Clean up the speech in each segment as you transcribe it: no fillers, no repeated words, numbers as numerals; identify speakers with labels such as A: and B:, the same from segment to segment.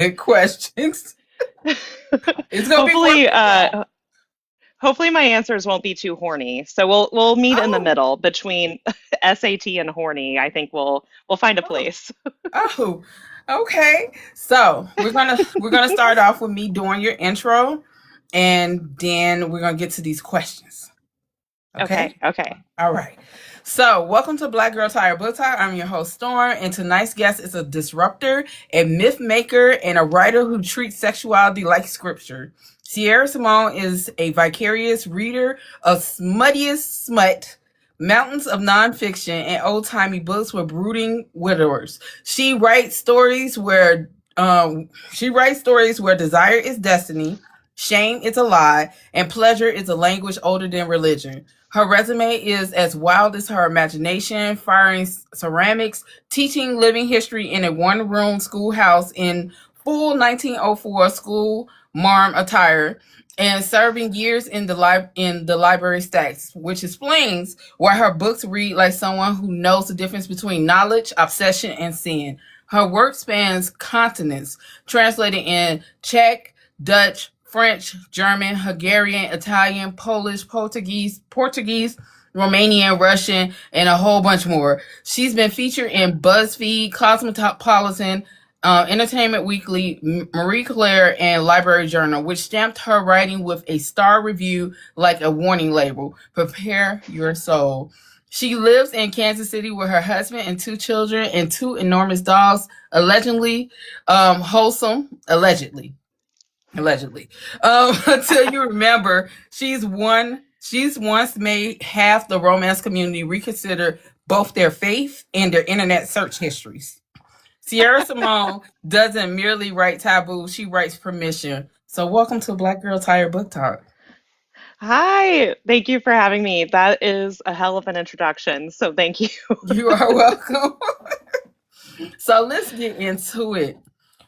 A: questions. It's gonna be worth
B: Hopefully,
A: your while.
B: hopefully my answers won't be too horny. So we'll meet in the
A: Oh,
B: middle between SAT and horny. I think we'll find a
A: oh,
B: place.
A: oh. Okay. So we're gonna start off with me doing your intro, and then we're gonna get to these questions. Okay.
B: Okay, okay.
A: All right. So, welcome to Black Girl Tired Book Talk. I'm your host, Storm, and tonight's guest is a disruptor, a myth maker, and a writer who treats sexuality like scripture. Sierra Simone is a vicarious reader of smuttiest smut, mountains of nonfiction, and old timey books with brooding widowers. She writes stories where desire is destiny, shame is a lie, and pleasure is a language older than religion. Her resume is as wild as her imagination, firing ceramics, teaching living history in a one room schoolhouse in full 1904 school marm attire, and serving years in the library stacks, which explains why her books read like someone who knows the difference between knowledge, obsession, and sin. Her work spans continents, translated in Czech, Dutch, French, German, Hungarian, Italian, Polish, Portuguese, Romanian, Russian, and a whole bunch more. She's been featured in BuzzFeed, Cosmopolitan, Entertainment Weekly, Marie Claire, and Library Journal, which stamped her writing with a star review like a warning label. Prepare your soul. She lives in Kansas City with her husband and two children and two enormous dogs, allegedly wholesome, allegedly. Until you remember, she's once made half the romance community reconsider both their faith and their internet search histories. Sierra Simone doesn't merely write taboo, she writes permission. So welcome to Black Girl Tired Book Talk.
B: Hi, thank you for having me. That is a hell of an introduction, so thank you.
A: You are welcome. So let's get into it.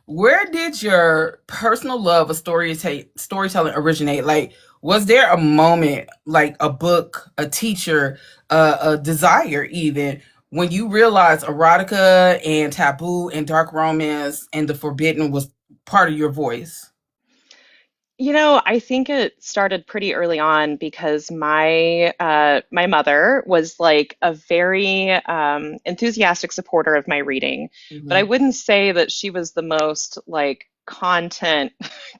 A: Where did your personal love of storytelling originate? Like, was there a moment, like a book, a teacher, a desire, even when you realized erotica and taboo and dark romance and the forbidden was part of your voice?
B: I think it started pretty early on because my mother was like a very enthusiastic supporter of my reading, but I
A: Hmm.
B: wouldn't say that she was the most like content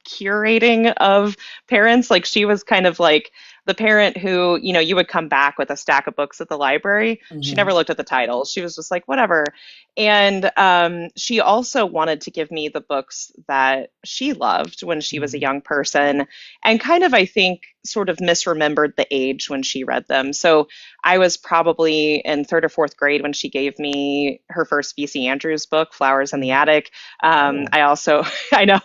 B: curating of parents. Like she was kind of like the parent who, you would come back with a stack of books at the library. She never
A: Hmm.
B: looked at the titles. She was just like, whatever. And she also wanted to give me the books that she loved when she was a
A: Hmm.
B: young person, and kind of, I think, sort of misremembered the age when she read them. So I was probably in third or fourth grade when she gave me her first V.C. Andrews book, Flowers in the Attic.
A: Oh.
B: I also, I know,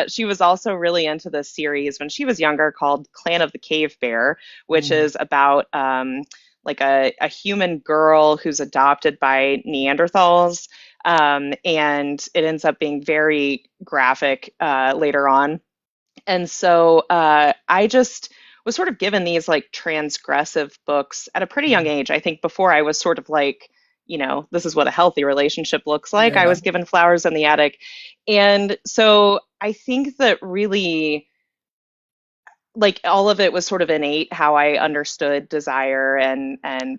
B: she was also really into this series when she was younger called Clan of the Cave Bear, which
A: Hmm.
B: is about like a human girl who's adopted by Neanderthals. And it ends up being very graphic later on. And so I just was sort of given these like transgressive books at a pretty young age. I think before I was sort of like, this is what a healthy relationship looks like. I
A: Yeah.
B: was given Flowers in the Attic. And so I think that really like all of it was sort of innate how I understood desire and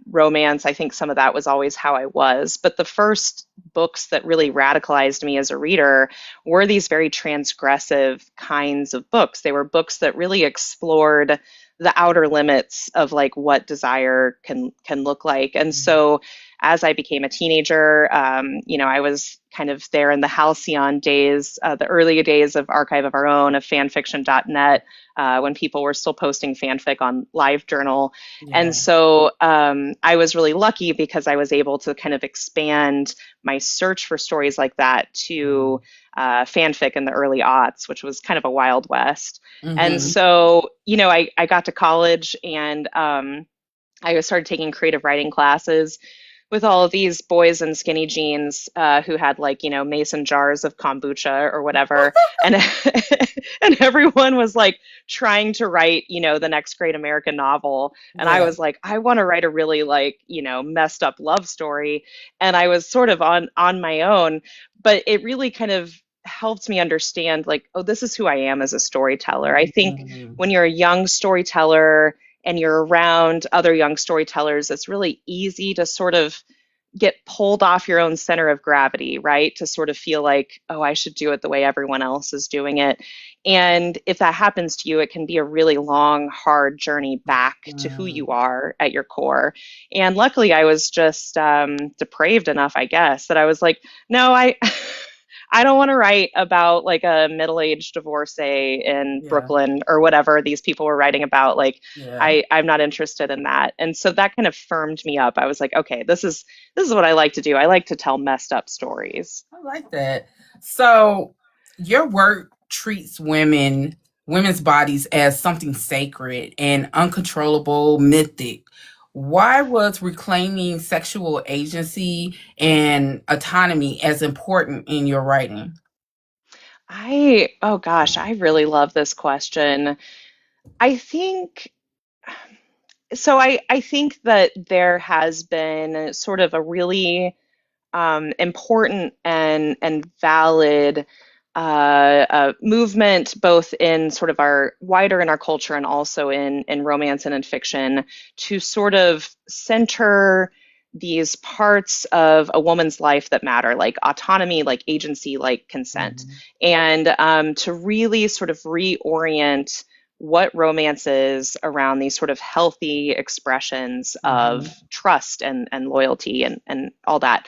B: romance. I think some of that was always how I was. But the first books that really radicalized me as a reader were these very transgressive kinds of books. They were books that really explored the outer limits of like what desire can look like. And so as I became a teenager, I was kind of there in the halcyon days, the early days of Archive of Our Own, of fanfiction.net, when people were still posting fanfic on LiveJournal. And
A: Yeah.
B: so I was really lucky because I was able to kind of expand my search for stories like that to fanfic in the early aughts, which was kind of a wild west. And
A: Mm-hmm.
B: so, I got to college and I started taking creative writing classes with all of these boys in skinny jeans who had like mason jars of kombucha or whatever, and and everyone was like trying to write the next great American novel, and I
A: Yeah.
B: was like, I want to write a really like messed up love story, and I was sort of on my own, but it really kind of helped me understand like, oh, this is who I am as a storyteller. I think
A: Mhm.
B: when you're a young storyteller and you're around other young storytellers, it's really easy to sort of get pulled off your own center of gravity, right? To sort of feel like, oh, I should do it the way everyone else is doing it. And if that happens to you, it can be a really long, hard journey back to who you
A: Mm.
B: are at your core. And luckily, I was just depraved enough, I guess, that I was like, no, I. I don't want to write about like a middle-aged divorcee in
A: Yeah.
B: Brooklyn or whatever these people were writing about. Like,
A: Yeah.
B: I'm not interested in that. And so that kind of firmed me up. I was like, okay, this is what I like to do. I like to tell messed up stories.
A: I like that. So your work treats women's bodies as something sacred and uncontrollable, mythic. Why was reclaiming sexual agency and autonomy as important in your writing?
B: Oh gosh, I really love this question. I think so. I think that there has been sort of a really important and valid movement, both in sort of our wider in our culture and also in romance and in fiction, to sort of center these parts of a woman's life that matter, like autonomy, like agency, like consent,
A: Mhm.
B: and to really sort of reorient what romance is around these sort of healthy expressions of
A: Mhm.
B: trust and loyalty and all that.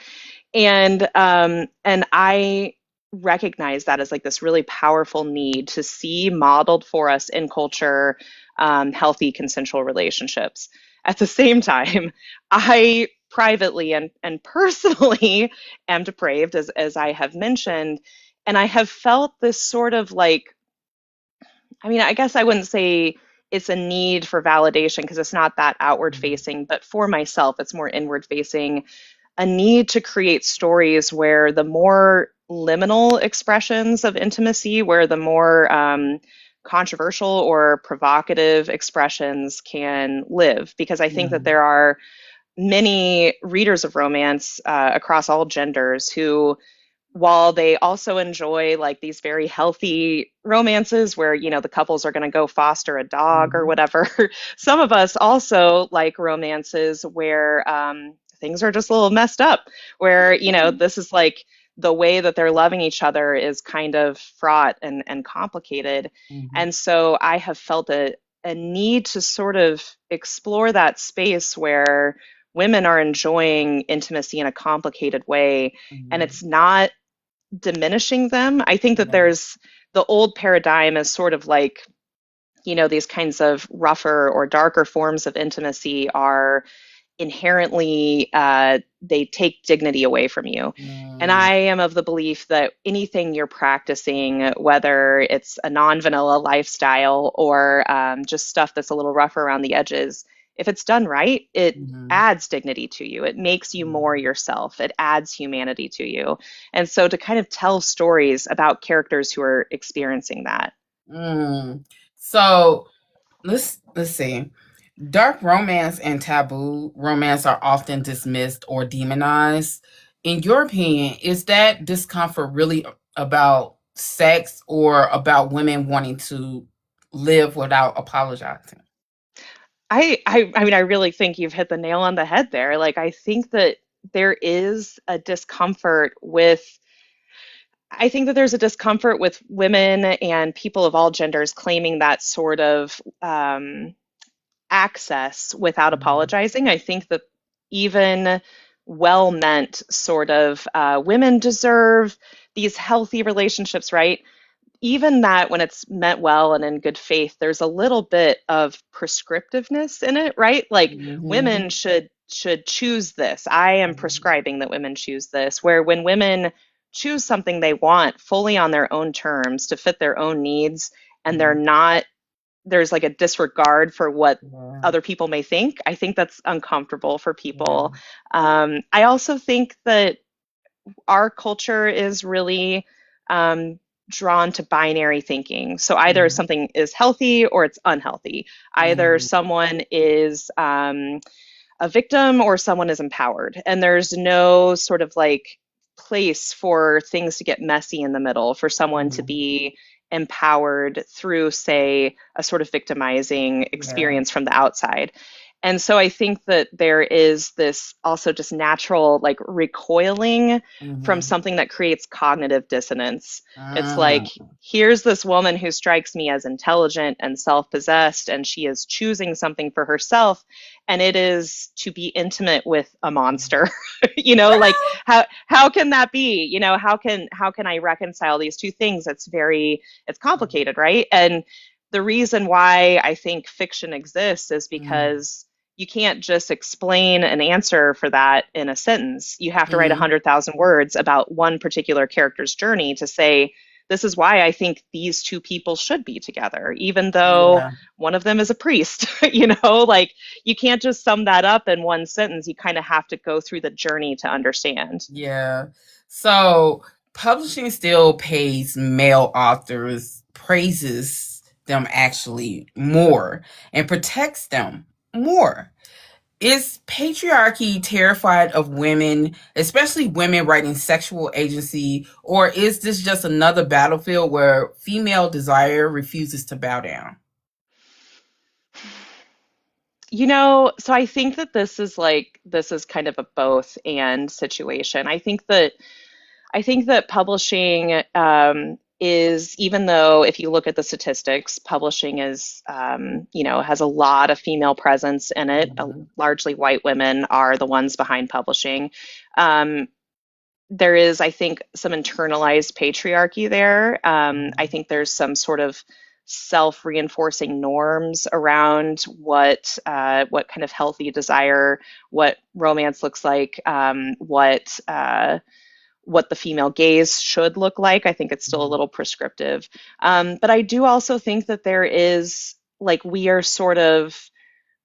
B: And I recognize that as like this really powerful need to see modeled for us in culture, healthy consensual relationships. At the same time, I privately and personally am depraved, as I have mentioned, and I have felt this sort of like, I mean, I guess I wouldn't say it's a need for validation because it's not that outward
A: Mhm.
B: facing, but for myself, it's more inward facing, a need to create stories where the more liminal expressions of intimacy, where the more controversial or provocative expressions can live. Because I think that
A: Mhm.
B: there are many readers of romance across all genders who, while they also enjoy like these very healthy romances where the couples are going to go foster a dog or
A: Mhm.
B: whatever, some of us also like romances where things are just a little messed up, where this is like the way that they're loving each other is kind of fraught and complicated.
A: Mhm.
B: And so I have felt a need to sort of explore that space where women are enjoying intimacy in a complicated way, and
A: Mhm.
B: it's not diminishing them. I think that
A: Yeah.
B: there's the old paradigm is sort of like, these kinds of rougher or darker forms of intimacy are inherently, they take dignity away from you. And
A: Mm.
B: I am of the belief that anything you're practicing, whether it's a non vanilla lifestyle or just stuff that's a little rough around the edges, if it's done right, it
A: Mhm.
B: adds dignity to you. It makes you more
A: Mhm.
B: yourself. It adds humanity to you. And so to kind of tell stories about characters who are experiencing that.
A: Mm. So let's see. Dark romance and taboo romance are often dismissed or demonized. In your opinion, is that discomfort really about sex or about women wanting to live without apologizing?
B: I mean, I really think you've hit the nail on the head there. Like, I think that there is a discomfort with, I think that there's a discomfort with women and people of all genders claiming that sort of access without
A: Mhm.
B: apologizing. I think that even well meant sort of women deserve these healthy relationships, right? Even that when it's meant well and in good faith, there's a little bit of prescriptiveness in it, right? Like
A: Mhm.
B: women should choose this. I am
A: Mhm.
B: prescribing that women choose this. Where when women choose something they want fully on their own terms to fit their own needs, and they're
A: Mhm.
B: not, there's like a disregard for what
A: Yeah.
B: other people may think. I think that's uncomfortable for
A: Yeah.
B: people. I also think that our culture is really um, drawn to binary thinking. So either
A: Mhm.
B: something is healthy or it's unhealthy. Either
A: Mhm.
B: someone is a victim or someone is empowered. And there's no sort of like place for things to get messy in the middle, for someone to
A: Mhm.
B: be empowered through, say, a sort of victimizing
A: Yeah.
B: experience from the outside. And so I think that there is this also just natural like recoiling from
A: Mhm.
B: something that creates cognitive dissonance. It's like,
A: Mm.
B: here's this woman who strikes me as intelligent and self-possessed, and she is choosing something for herself, and it is to be intimate with a monster. Like how can that be? How can I reconcile these two things? It's complicated, right? And the reason why I think fiction exists is
A: Mhm.
B: because you can't just explain an answer for that in a sentence. You have to write
A: Mhm.
B: 100,000 words about one particular character's journey to say, this is why I think these two people should be together, even though
A: Yeah.
B: one of them is a priest. Like you can't just sum that up in one sentence. You kind of have to go through the journey to understand.
A: Yeah. So publishing still pays male authors, praises them actually more, and protects them more. Is patriarchy terrified of women, especially women writing sexual agency, or is this just another battlefield where female desire refuses to bow down?
B: So I think that this is kind of a both and situation. I think that publishing is, even though if you look at the statistics, publishing has a lot of female presence in it.
A: Mhm.
B: Largely white women are the ones behind publishing. Um, there is, I think, some internalized patriarchy there. I think there's some sort of self-reinforcing norms around what kind of healthy desire, what romance looks like, what the female gaze should look like. I think it's still a
A: Mhm.
B: little prescriptive. But I do also think that there is, like, we are sort of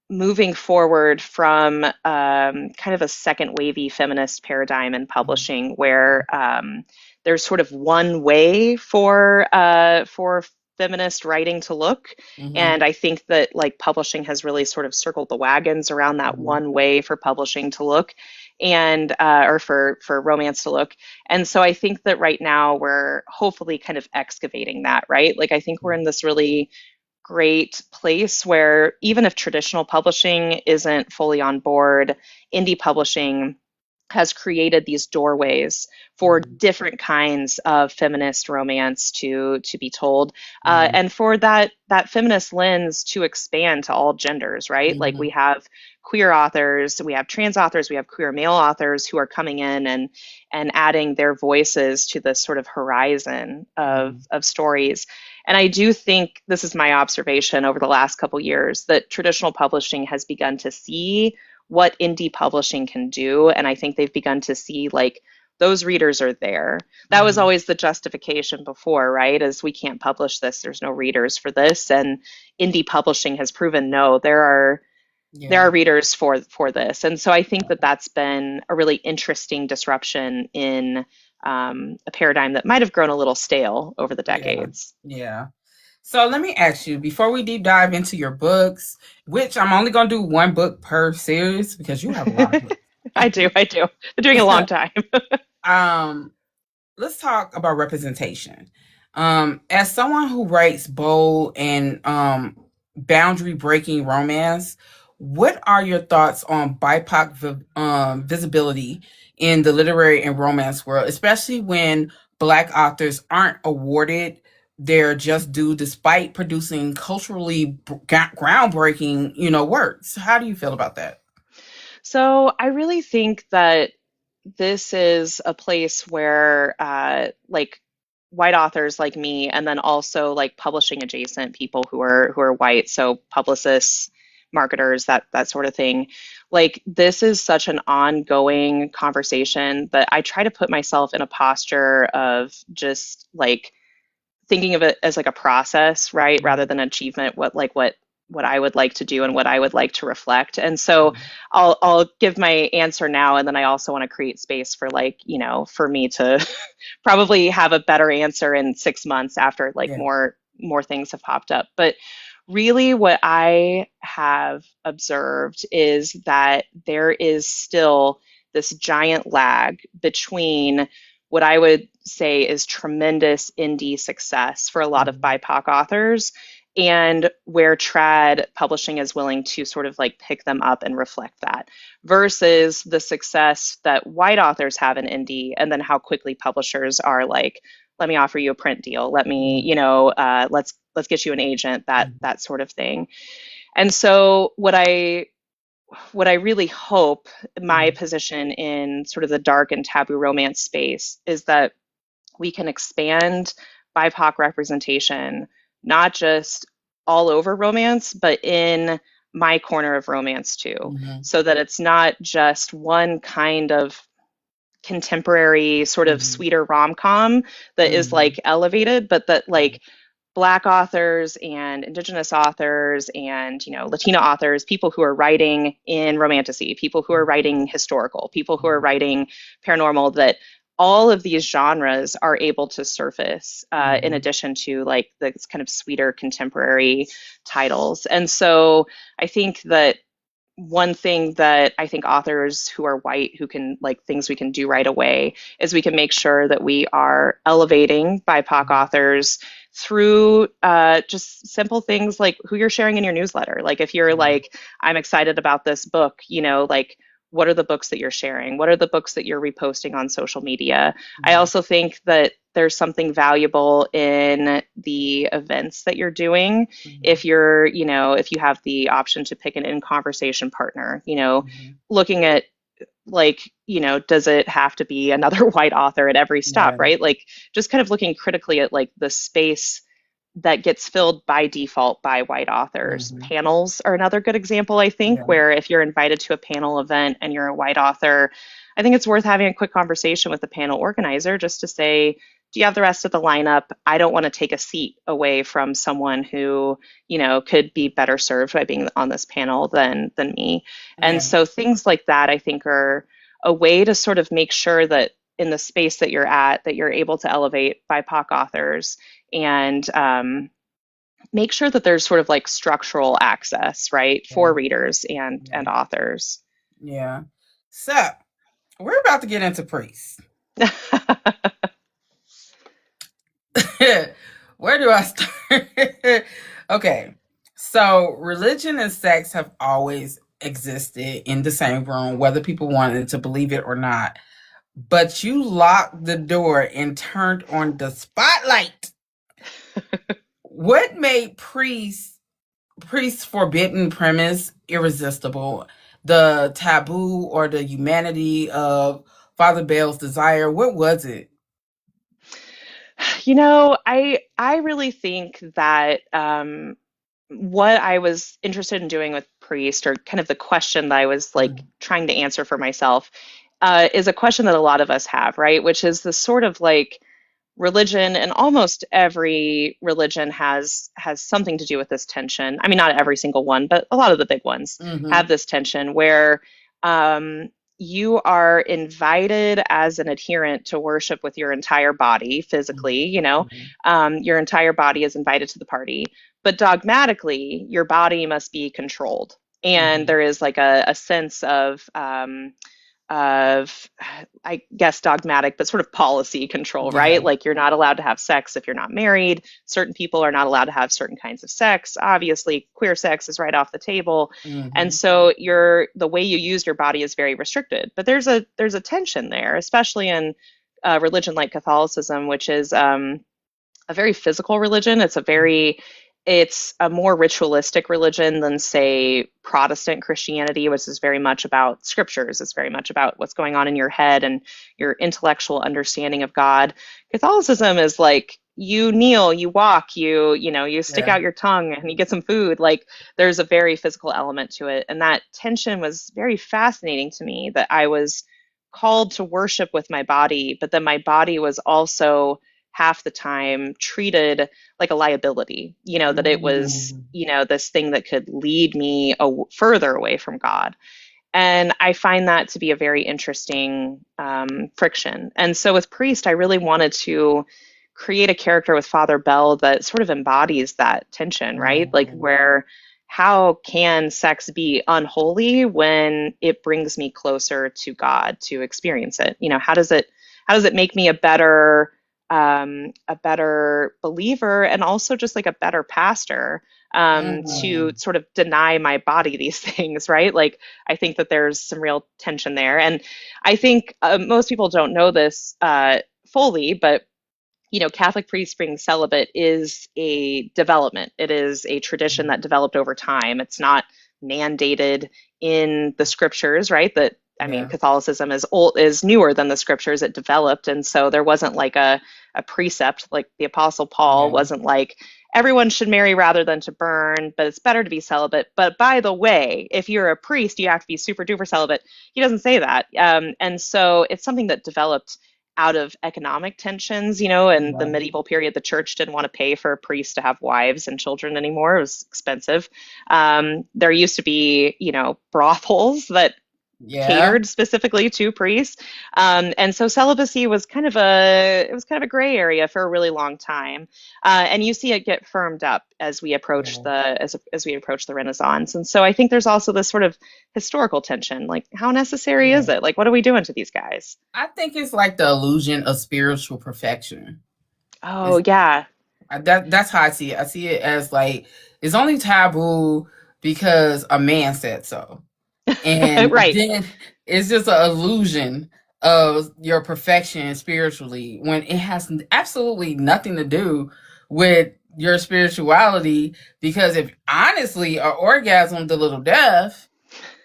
B: moving forward from kind of a second wavy feminist paradigm in publishing where there's sort of one way for feminist writing to look.
A: Mhm.
B: And I think that like publishing has really sort of circled the wagons around that
A: Mhm.
B: one way for publishing to look, and or for romance to look. And so I think that right now we're hopefully kind of excavating that, right? Like I think we're in this really great place where even if traditional publishing isn't fully on board, indie publishing has created these doorways for
A: Mhm.
B: different kinds of feminist romance to be told,
A: Mhm.
B: and for that feminist lens to expand to all genders, right? Like we
A: Mhm.
B: have queer authors, we have trans authors, we have queer male authors who are coming in and adding their voices to this sort of horizon of
A: Mhm.
B: of stories. And I do think this is my observation over the last couple years that traditional publishing has begun to see what indie publishing can do. And I think they've begun to see like those readers are there. That was
A: Mhm.
B: always the justification before, right? As we can't publish this, there's no readers for this. And indie publishing has proven no, there are
A: Yeah.
B: readers for this. And so I think that that's been a really interesting disruption in a paradigm that might have grown a little stale over the
A: Yeah.
B: decades.
A: Yeah. So let me ask you, before we deep dive into your books, which I'm only going to do one book per series because you have a lot of
B: I do,
A: books.
B: I do. Been doing a long time.
A: um, let's talk about representation. As someone who writes bold and boundary breaking romance, what are your thoughts on BIPOC visibility in the literary and romance world, especially when Black authors aren't awarded their just due despite producing culturally groundbreaking, works? How do you feel about that?
B: So I really think that this is a place where like white authors like me, and then also like publishing adjacent people who are white, so publicists, marketers, that sort of thing. Like this is such an ongoing conversation that I try to put myself in a posture of just like thinking of it as like a process, right? Rather than achievement, what I would like to do and what I would like to reflect. And so I'll give my answer now, and then I also want to create space for like, for me to probably have a better answer in 6 months after like
A: Yeah.
B: more things have popped up. But really what I have observed is that there is still this giant lag between what I would say is tremendous indie success for a lot of
A: Mhm.
B: BIPOC authors, and where trad publishing is willing to sort of like pick them up and reflect that, versus the success that white authors have in indie, and then how quickly publishers are like, let me offer you a print deal, let me,
A: Mhm.
B: let's get you an agent, that
A: Mhm.
B: that sort of thing. And so what I really hope, my
A: Mhm.
B: position in sort of the dark and taboo romance space, is that we can expand BIPOC representation, not just all over romance, but in my corner of romance too,
A: Mhm.
B: so that it's not just one kind of contemporary sort of
A: Mhm.
B: sweeter rom-com that is
A: Mhm.
B: like elevated, but that like Black authors and Indigenous authors and Latina authors, people who are writing in romantasy, people who are
A: Mhm.
B: writing historical, people who are
A: Mhm.
B: writing paranormal, that all of these genres are able to surface in
A: Mhm.
B: addition to like the kind of sweeter contemporary titles. And so I think that one thing that I think authors who are white, who can like things we can do right away, is we can make sure that we are elevating BIPOC
A: Mhm.
B: authors through just simple things like who you're sharing in your newsletter. Like if you're
A: Mhm.
B: like, I'm excited about this book, like what are the books that you're sharing? What are the books that you're reposting on social media? I
A: Mhm.
B: also think that there's something valuable in the events that you're doing.
A: Mhm.
B: If you have the option to pick an in conversation partner,
A: Mhm.
B: looking at like, does it have to be another white author at every stop,
A: Yeah.
B: right? Like just kind of looking critically at like the space that gets filled by default by white authors.
A: Mhm.
B: Panels are another good example, I think,
A: Yeah.
B: where if you're invited to a panel event and you're a white author, I think it's worth having a quick conversation with the panel organizer just to say, do you have the rest of the lineup? I don't want to take a seat away from someone who, could be better served by being on this panel than me. And
A: Yeah.
B: so things like that, I think, are a way to sort of make sure that in the space that you're at, that you're able to elevate BIPOC authors and make sure that there's sort of like structural access, right, for
A: Yeah.
B: readers and
A: Yeah.
B: authors.
A: Yeah. So we're about to get into priests. Where do I start? Okay. So religion and sex have always existed in the same room, whether people wanted to believe it or not. But you locked the door and turned on the spotlight. What made priests forbidden premise irresistible? The taboo or the humanity of Father Bale's desire? What was it?
B: I really think that what I was interested in doing with priest, or kind of the question that I was like
A: Mm,
B: trying to answer for myself, is a question that a lot of us have, right? Which is the sort of like religion, and almost every religion has something to do with this tension. I mean, not every single one, but a lot of the big ones have
A: mhm,
B: this tension where um, you are invited as an adherent to worship with your entire body physically.
A: mhm, mhm,
B: Your entire body is invited to the party, but dogmatically, your body must be controlled. And
A: mhm.
B: there is like a sense of I guess dogmatic, but sort of policy control,
A: Yeah.
B: right? Like you're not allowed to have sex if you're not married. Certain people are not allowed to have certain kinds of sex. Obviously, queer sex is right off the table. And
A: Mhm,
B: so the way you use your body is very restricted. But there's a tension there, especially in religion like Catholicism, which is a very physical religion. It's a more ritualistic religion than, say, Protestant Christianity, which is very much about scriptures. It's very much about what's going on in your head and your intellectual understanding of God. Catholicism is like you kneel, you walk, you stick
A: yeah.
B: out your tongue and you get some food. Like there's a very physical element to it. And that tension was very fascinating to me, that I was called to worship with my body, but then my body was also half the time treated like a liability, that it was,
A: Mm,
B: this thing that could lead me further away from God. And I find that to be a very interesting friction. And so with Priest, I really wanted to create a character with Father Bell that sort of embodies that tension, right? Like
A: mhm,
B: where how can sex be unholy when it brings me closer to God to experience it? You know, how does it make me a better believer and also just like a better pastor, to
A: Mhm.
B: sort of deny my body these things, right? Like, I think that there's some real tension there. And I think most people don't know this fully, but Catholic priests being celibate is a development. It is a tradition that developed over time. It's not mandated in the scriptures, right? That I mean,
A: Yeah.
B: Catholicism is newer than the scriptures. It developed, and so there wasn't like a precept. Like the Apostle Paul
A: Yeah.
B: wasn't like everyone should marry rather than to burn, but it's better to be celibate. But by the way, if you're a priest, you have to be super duper celibate. He doesn't say that, and so it's something that developed out of economic tensions, in the
A: Yeah.
B: medieval period, the church didn't want to pay for a priest to have wives and children anymore. It was expensive. There used to be, brothels that
A: Yeah.
B: catered specifically to priests. And so celibacy was kind of a gray area for a really long time. And you see it get firmed up as we approach
A: Yeah.
B: as we approach the Renaissance. And so I think there's also this sort of historical tension, like how necessary is
A: Yeah.
B: it? Like, what are we doing to these guys?
A: I think it's like the illusion of spiritual perfection.
B: Oh
A: It's
B: yeah.
A: that's how I see it. I see it as like it's only taboo because a man said so. And
B: Right.
A: then it's just an illusion of your perfection spiritually when it has absolutely nothing to do with your spirituality. Because if honestly, a orgasm, the little death,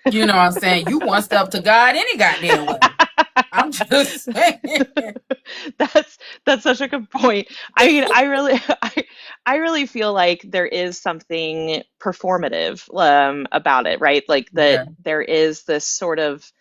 A: you know what I'm saying, you one step to God any goddamn way. I'm just saying.
B: that's that's such a good point. I mean, I really feel like there is something performative about it, right? Like that
A: Yeah.
B: there is this sort of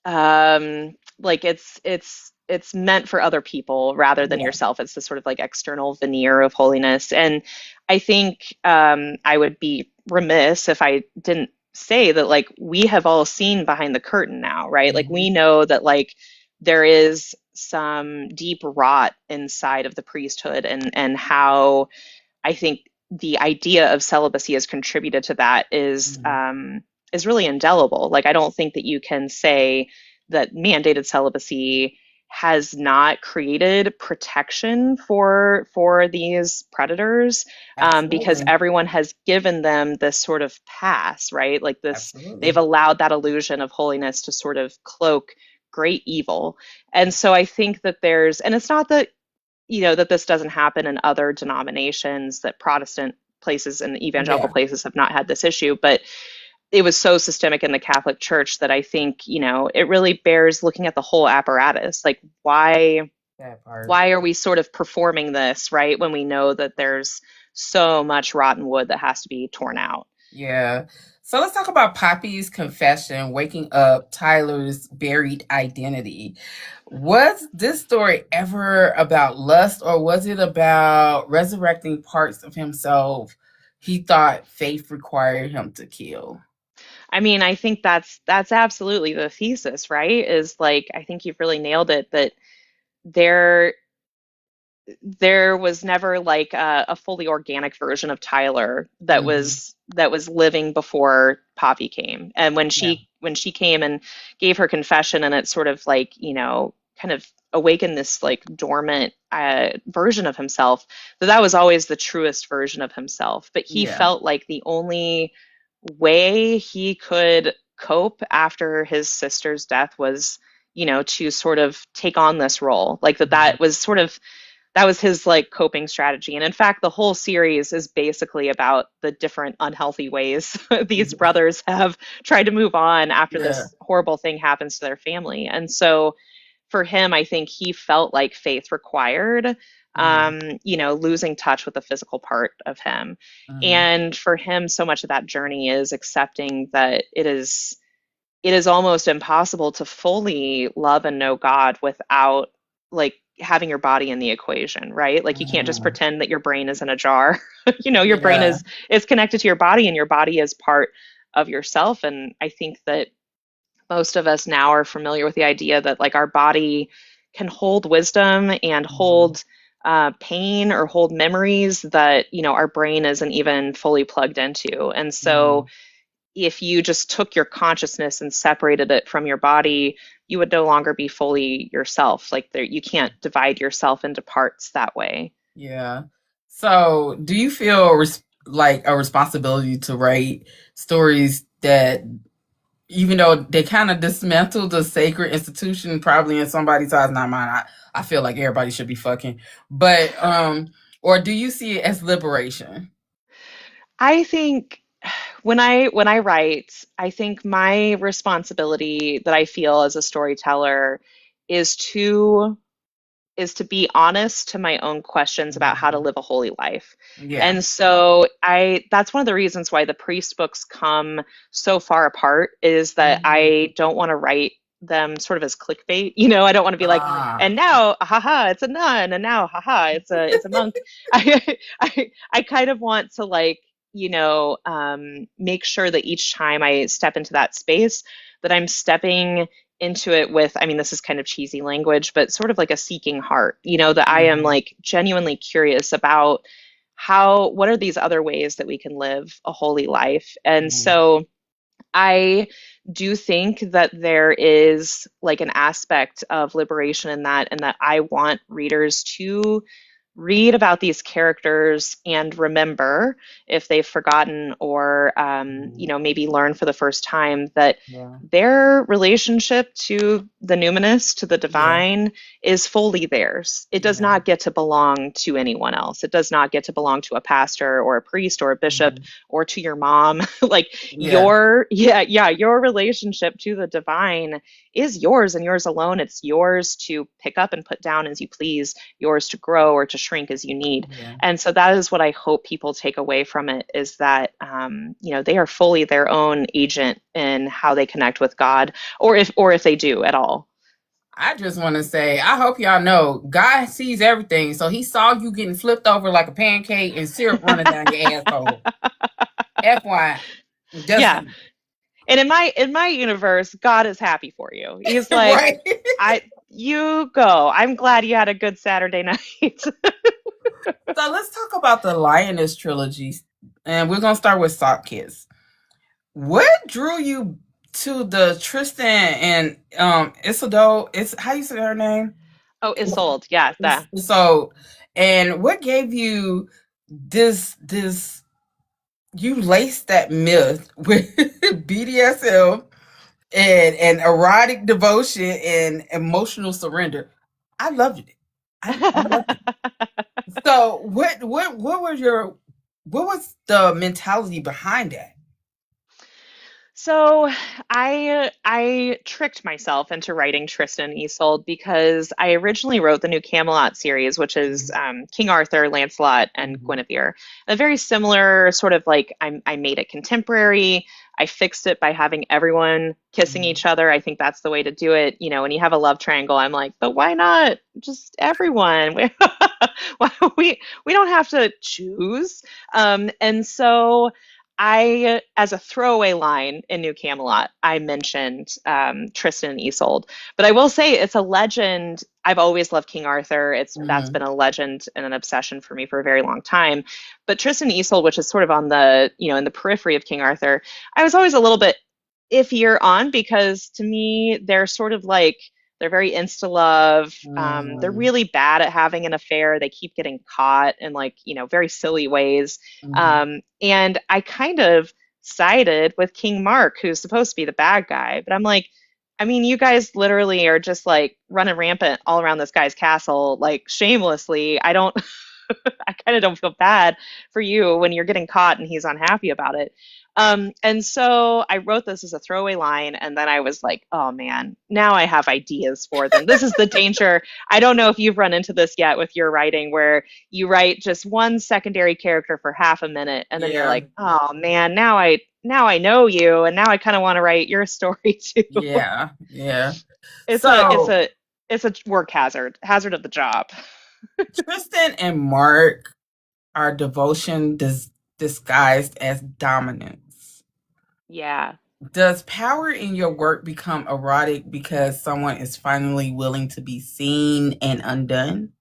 B: like it's meant for other people rather than
A: Yeah.
B: yourself. It's this sort of like external veneer of holiness. And I think I would be remiss if I didn't say that, like, we have all seen behind the curtain now, right? Like, we
A: Mhm.
B: know that, like, there is some deep rot inside of the priesthood, and how I think the idea of celibacy has contributed to that
A: Mhm.
B: is really indelible. Like, I don't think that you can say that mandated celibacy has not created protection for these predators, because
A: Absolutely.
B: everyone has given them this sort of pass, right? Like this, they've
A: Absolutely.
B: allowed that illusion of holiness to sort of cloak great evil. And so I think that and it's not that that this doesn't happen in other denominations, that Protestant places and evangelical
A: Yeah.
B: places have not had this issue, but it was so systemic in the Catholic Church that I think, it really bears looking at the whole apparatus. Like,
A: That part.
B: why are we sort of performing this, right, when we know that there's so much rotten wood that has to be torn out?
A: Yeah. So let's talk about Poppy's confession, waking up Tyler's buried identity. Was this story ever about lust, or was it about resurrecting parts of himself he thought faith required him to kill?
B: I mean, I think that's absolutely the thesis, right? Is like, I think you've really nailed it, that there there was never like a fully organic version of Tyler
A: Hmm.
B: that was living before Poppy came. And
A: Yeah.
B: when she came and gave her confession, and it sort of like, kind of awakened this like dormant version of himself, that was always the truest version of himself. But he
A: Yeah.
B: felt like the only way he could cope after his sister's death was, to sort of take on this role. Like
A: Mhm.
B: that was his like coping strategy. And in fact, the whole series is basically about the different unhealthy ways these
A: Yeah.
B: brothers have tried to move on after
A: Yeah.
B: this horrible thing happens to their family. And so for him, I think he felt like faith required,
A: Mhm.
B: losing touch with the physical part of him.
A: Mhm.
B: And for him, so much of that journey is accepting that it is almost impossible to fully love and know God without like having your body in the equation, right? Like, you can't just
A: Mhm.
B: pretend that your brain is in a jar. Your brain
A: Yeah.
B: is connected to your body, and your body is part of yourself. And I think that most of us now are familiar with the idea that like our body can hold wisdom and
A: Mhm.
B: hold pain or hold memories that, our brain isn't even fully plugged into. And so
A: Mm,
B: if you just took your consciousness and separated it from your body, you would no longer be fully yourself. Like there, you can't divide yourself into parts that way.
A: yeah. So, do you feel like a responsibility to write stories that, even though they kind of dismantle the sacred institution, probably in somebody's eyes, not mine. I feel like everybody should be fucking, but or do you see it as liberation?
B: I think when I write, I think my responsibility that I feel as a storyteller is to is to be honest to my own questions about how to
A: Mhm.
B: live a holy life.
A: Yeah.
B: And so I that's one of the reasons why the priest books come so far apart is that
A: Mhm.
B: I don't want to write them sort of as clickbait. I don't want to be like,
A: Ah.
B: and now, haha, it's a nun, and now, haha, it's a monk. I kind of want to like, make sure that each time I step into that space, that I'm stepping into it with, I mean, this is kind of cheesy language, but sort of like a seeking heart, that I am
A: Mhm.
B: like genuinely curious about what are these other ways that we can live a holy life. And
A: Mhm.
B: so I do think that there is like an aspect of liberation in that, and that I want readers to read about these characters and remember if they've forgotten or,
A: Mhm.
B: maybe learn for the first time that
A: Yeah.
B: their relationship to the numinous, to the
A: Yeah.
B: divine, is fully theirs. It does
A: Yeah.
B: not get to belong to anyone else. It does not get to belong to a pastor or a priest or a bishop
A: Mhm.
B: or to your mom. Like
A: Yeah.
B: your relationship to the divine is yours and yours alone. It's yours to pick up and put down as you please, yours to grow or to shrink as you need.
A: Yeah.
B: And so that is what I hope people take away from it, is that they are fully their own agent in how they connect with God, or if they do at all.
A: I just want to say, I hope y'all know God sees everything. So he saw you getting flipped over like a pancake and syrup running down your asshole. FY. Just
B: Yeah. And in my universe, God is happy for you. He's like,
A: right.
B: you go. I'm glad you had a good Saturday night.
A: So let's talk about the Lioness trilogy. And we're gonna start with Sock Kids. What drew you to the Tristan and Isolde? It's how you say her name?
B: Oh, Isolde. Yeah, that.
A: So, and what gave you this you laced that myth with BDSM and erotic devotion and emotional surrender. I loved it. I loved it. So what was the mentality behind that?
B: So I tricked myself into writing Tristan and Isolde because I originally wrote the new Camelot series, which is
A: Mhm.
B: King Arthur, Lancelot, and
A: Mhm.
B: Guinevere. A very similar sort of like I made it contemporary. I fixed it by having everyone kissing
A: Mhm.
B: each other. I think that's the way to do it. When you have a love triangle, I'm like, but why not just everyone? We don't have to choose. And so as a throwaway line in New Camelot, I mentioned Tristan and Isolde. But I will say it's a legend. I've always loved King Arthur. That's
A: Mhm.
B: been a legend and an obsession for me for a very long time. But Tristan and Isolde, which is sort of on the, in the periphery of King Arthur, I was always a little bit iffier on, because to me, they're sort of like, they're very insta love. They're
A: Mhm.
B: really bad at having an affair. They keep getting caught in like, very silly ways.
A: Mhm.
B: And I kind of sided with King Mark, who's supposed to be the bad guy. But I'm like, I mean, you guys literally are just like running rampant all around this guy's castle, like shamelessly. I don't, I kind of don't feel bad for you when you're getting caught and he's unhappy about it. And so I wrote this as a throwaway line, and then I was like, oh man, now I have ideas for them. This is the danger. I don't know if you've run into this yet with your writing, where you write just one secondary character for half a minute, and then you're
A: Yeah.
B: like, oh man, now I know you, and now I kind of want to write your story too.
A: Yeah. Yeah.
B: It's a it's
A: So
B: a it's a work hazard of the job.
A: Tristan and Mark are devotion disguised as dominance.
B: Yeah.
A: Does power in your work become erotic because someone is finally willing to be seen and undone?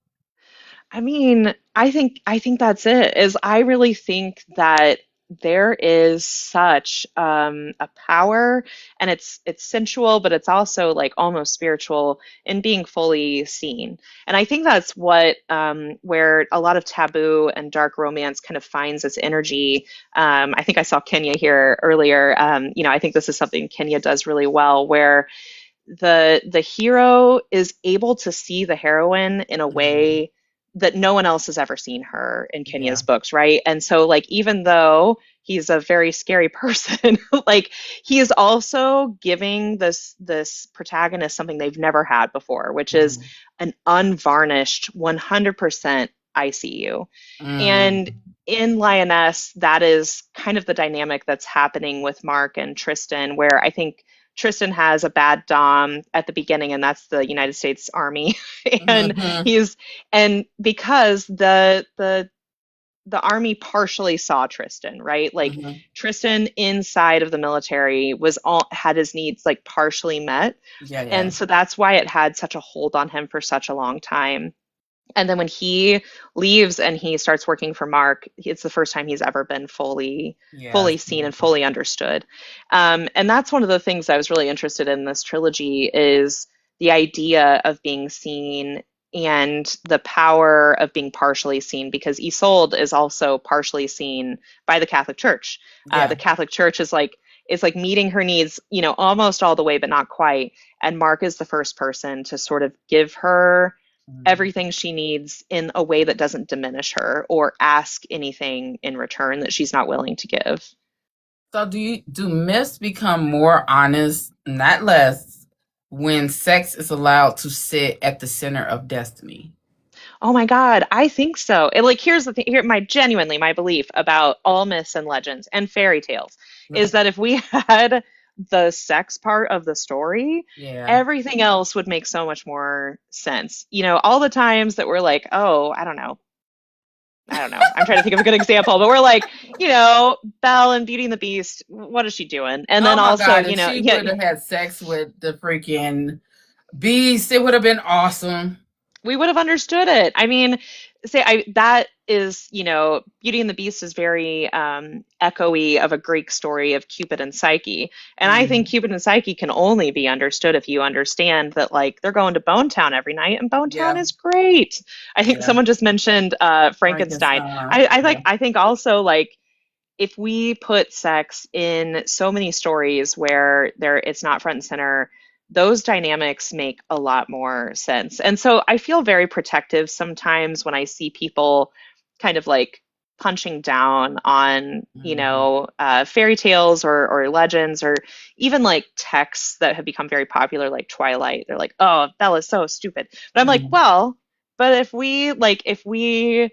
B: I mean, I think that's it. Is I really think that there is such a power, and it's sensual, but it's also like almost spiritual in being fully seen. And I think that's what where a lot of taboo and dark romance kind of finds its energy. I think I saw Kenya here earlier. I think this is something Kenya does really well, where the hero is able to see the heroine in a
A: Mhm.
B: way that no one else has ever seen her in
A: Yeah.
B: Kenya's books, right? And so like even though he's a very scary person, like he is also giving this protagonist something they've never had before, which is
A: Mhm.
B: an unvarnished 100% ICU.
A: Mm.
B: And in Lioness, that is kind of the dynamic that's happening with Mark and Tristan, where I think Tristan has a bad dom at the beginning, and that's the United States Army. and
A: Mhm.
B: he's and because the army partially saw Tristan, right? Like
A: Mhm.
B: Tristan inside of the military was all had his needs like partially met.
A: Yeah, yeah.
B: And so that's why it had such a hold on him for such a long time. And then when he leaves and he starts working for Mark, it's the first time he's ever been fully
A: Yes.
B: seen and fully understood. And that's one of the things I was really interested in this trilogy is the idea of being seen and the power of being partially seen, because Isolde is also partially seen by the Catholic Church. The
A: Yeah.
B: Catholic Church is like meeting her needs, almost all the way, but not quite. And Mark is the first person to sort of give her
A: Mm.
B: everything she needs in a way that doesn't diminish her or ask anything in return that she's not willing to give.
A: So do myths become more honest, not less, when sex is allowed to sit at the center of destiny?
B: Oh my God, I think so. And like, here's the thing, here, my belief about all myths and legends and fairy tales is
A: Okay.
B: that if we had the sex part of the story,
A: Yeah.
B: everything else would make so much more sense. All the times that we're like, oh, I don't know. I'm trying to think of a good example, but we're like, Belle and Beauty and the Beast, what is she doing? And
A: Oh
B: then
A: my
B: also,
A: God, if she
B: yeah,
A: would have had sex with the freaking beast, it would have been awesome.
B: we would have understood it. I mean, say I that is, Beauty and the Beast is very echoey of a Greek story of Cupid and Psyche. And I think
A: Mm.
B: Cupid and Psyche can only be understood if you understand that like they're going to Bone Town every night and Bone Town
A: Yeah.
B: is great. I think
A: Yeah.
B: someone just mentioned Frankenstein.
A: Frankenstein.
B: I
A: Yeah.
B: like I think also like if we put sex in so many stories where it's not front and center, those dynamics make a lot more sense. And so I feel very protective sometimes when I see people kind of like punching down on,
A: Mhm.
B: fairy tales or legends or even like texts that have become very popular, like Twilight. They're like, oh, Bella's so stupid. But I'm like,
A: Mhm.
B: well, but if we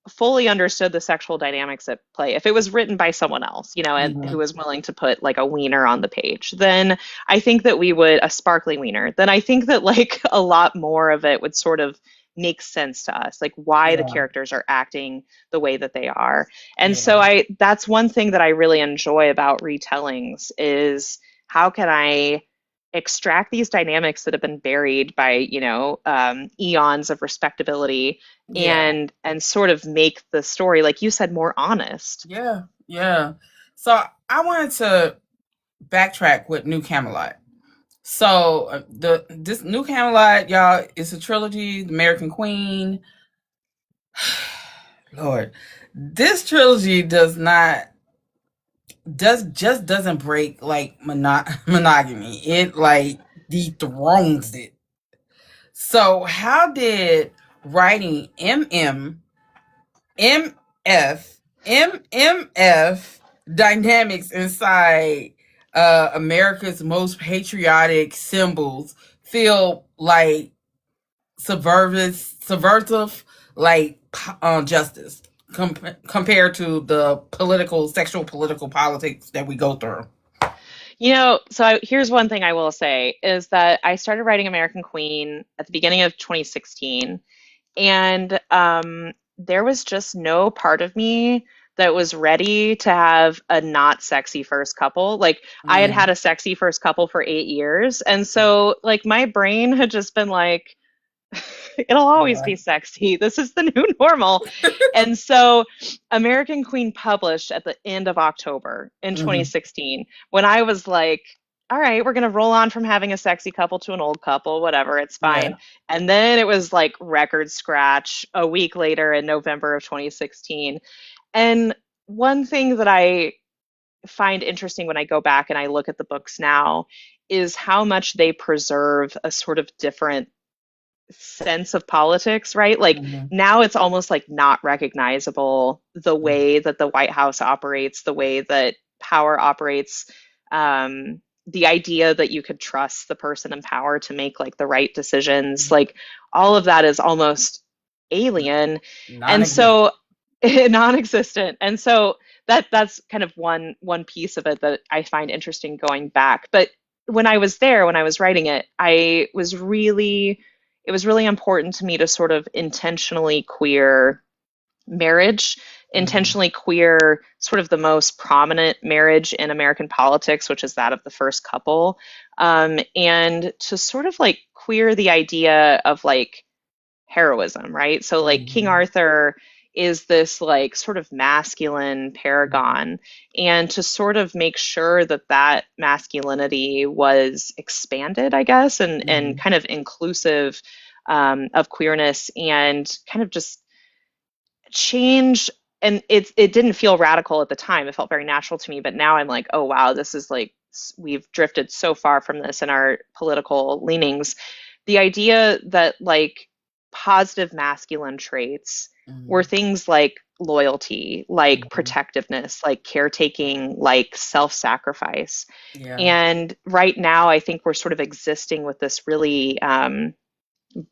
B: fully understood the sexual dynamics at play, if it was written by someone else, and who
A: Mhm.
B: was willing to put like a wiener on the page, then I think that we would, a sparkly wiener, then I think that like a lot more of it would sort of make sense to us, like why the
A: Yeah.
B: characters are acting the way that they are. And
A: Yeah.
B: so that's one thing that I really enjoy about retellings is how can I extract these dynamics that have been buried by eons of respectability
A: Yeah.
B: and sort of make the story, like you said, more honest.
A: Yeah. Yeah. So I wanted to backtrack with New Camelot. So the this New Camelot, y'all, it's a trilogy. The American Queen. Lord, this trilogy doesn't break like monogamy. It like dethrones it. So how did writing MF MMF dynamics inside America's most patriotic symbols feel like subversive like justice compared to the sexual political politics that we go through?
B: Here's one thing I will say is that I started writing American Queen at the beginning of 2016, and there was just no part of me that was ready to have a not sexy first couple. Like I had
A: Mm,
B: had a sexy first couple for 8 years, and so like my brain had just been like, It'll always
A: Yeah.
B: be sexy. This is the new normal. And so American Queen published at the end of October in
A: Hmm.
B: 2016 when I was like, all right, we're going to roll on from having a sexy couple to an old couple, whatever, it's
A: Yeah.
B: fine. And then it was like record scratch a week later in November of 2016. And one thing that I find interesting when I go back and I look at the books now is how much they preserve a sort of different sense of politics, right? Like
A: Hmm.
B: now it's almost like not recognizable the way that the White House operates, the way that power operates, the idea that you could trust the person in power to make like the right decisions, like all of that is almost alien. And
A: Non-existent.
B: so non-existent. And so that's kind of one piece of it that I find interesting going back. But when I was there, when I was writing it, it was really important to me to sort of intentionally queer marriage,
A: Hmm.
B: intentionally queer sort of the most prominent marriage in American politics, which is that of the first couple, and to sort of like queer the idea of like heroism, right? So like King
A: Hmm.
B: Arthur is this like sort of masculine paragon, and to sort of make sure that that masculinity was expanded, I guess, and
A: Hmm.
B: kind of inclusive of queerness and kind of just change. And it didn't feel radical at the time. It felt very natural to me, but now I'm like, oh wow, this is like we've drifted so far from this in our political leanings. The idea that like positive masculine traits were
A: Hmm.
B: things like loyalty, like
A: Hmm.
B: protectiveness, like caretaking, like self-sacrifice.
A: Yeah.
B: And right now, I think we're sort of existing with this really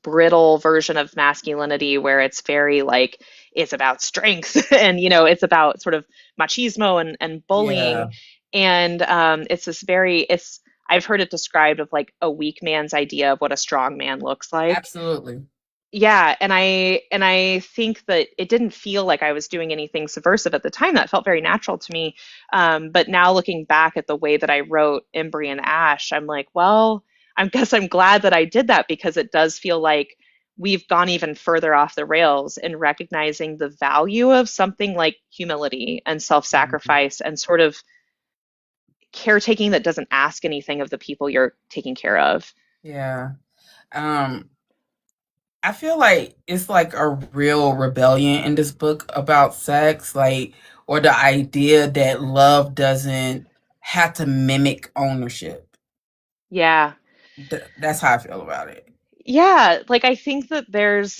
B: brittle version of masculinity where it's very like it's about strength and it's about sort of machismo and bullying,
A: Yeah.
B: and it's this very it's I've heard it described of like a weak man's idea of what a strong man looks like.
A: Absolutely.
B: Yeah, and I think that it didn't feel like I was doing anything subversive at the time. That felt very natural to me. But now looking back at the way that I wrote Embry and Ash, I'm like, well, I guess I'm glad that I did that because it does feel like we've gone even further off the rails in recognizing the value of something like humility and
A: Mhm.
B: self-sacrifice and sort of caretaking that doesn't ask anything of the people you're taking care of.
A: Yeah. Um, I feel like it's like a real rebellion in this book about sex, like, or the idea that love doesn't have to mimic ownership.
B: Yeah.
A: That's how I feel about it.
B: Yeah, like I think that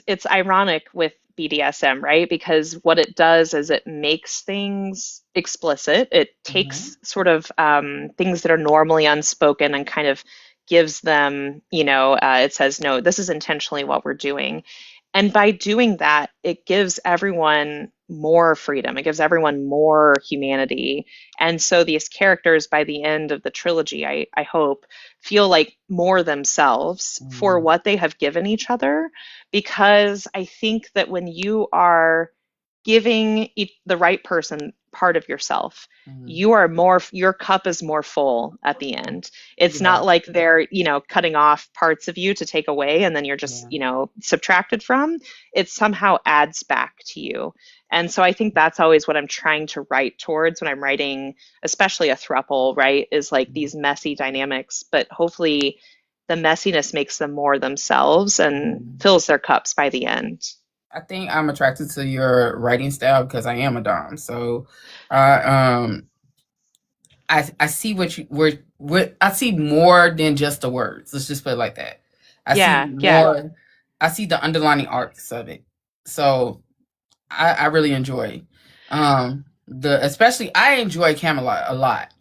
B: it's ironic with BDSM, right? Because what it does is it makes things explicit. It
A: Hmm.
B: takes sort of things that are normally unspoken and kind of gives them, it says, no, this is intentionally what we're doing. And by doing that, it gives everyone more freedom. It gives everyone more humanity. And so these characters, by the end of the trilogy, I hope, feel like more themselves for
A: Hmm.
B: what they have given each other. Because I think that when you are giving the right person part of yourself,
A: Hmm.
B: your cup is more full at the end. It's
A: Yeah.
B: not like they're cutting off parts of you to take away and then you're just
A: Yeah.
B: subtracted from. It somehow adds back to you. And so I think that's always what I'm trying to write towards when I'm writing, especially a throuple, right? Is like these messy dynamics, but hopefully the messiness makes them more themselves and
A: Mhm.
B: fills their cups by the end.
A: I think I'm attracted to your writing style because I am a dom. So, um, I see what I see more than just the words. Let's just put it like that. I see
B: Yeah, yeah.
A: more. I see the underlining arcs of it. So I really enjoy the especially I enjoy Camelot a lot.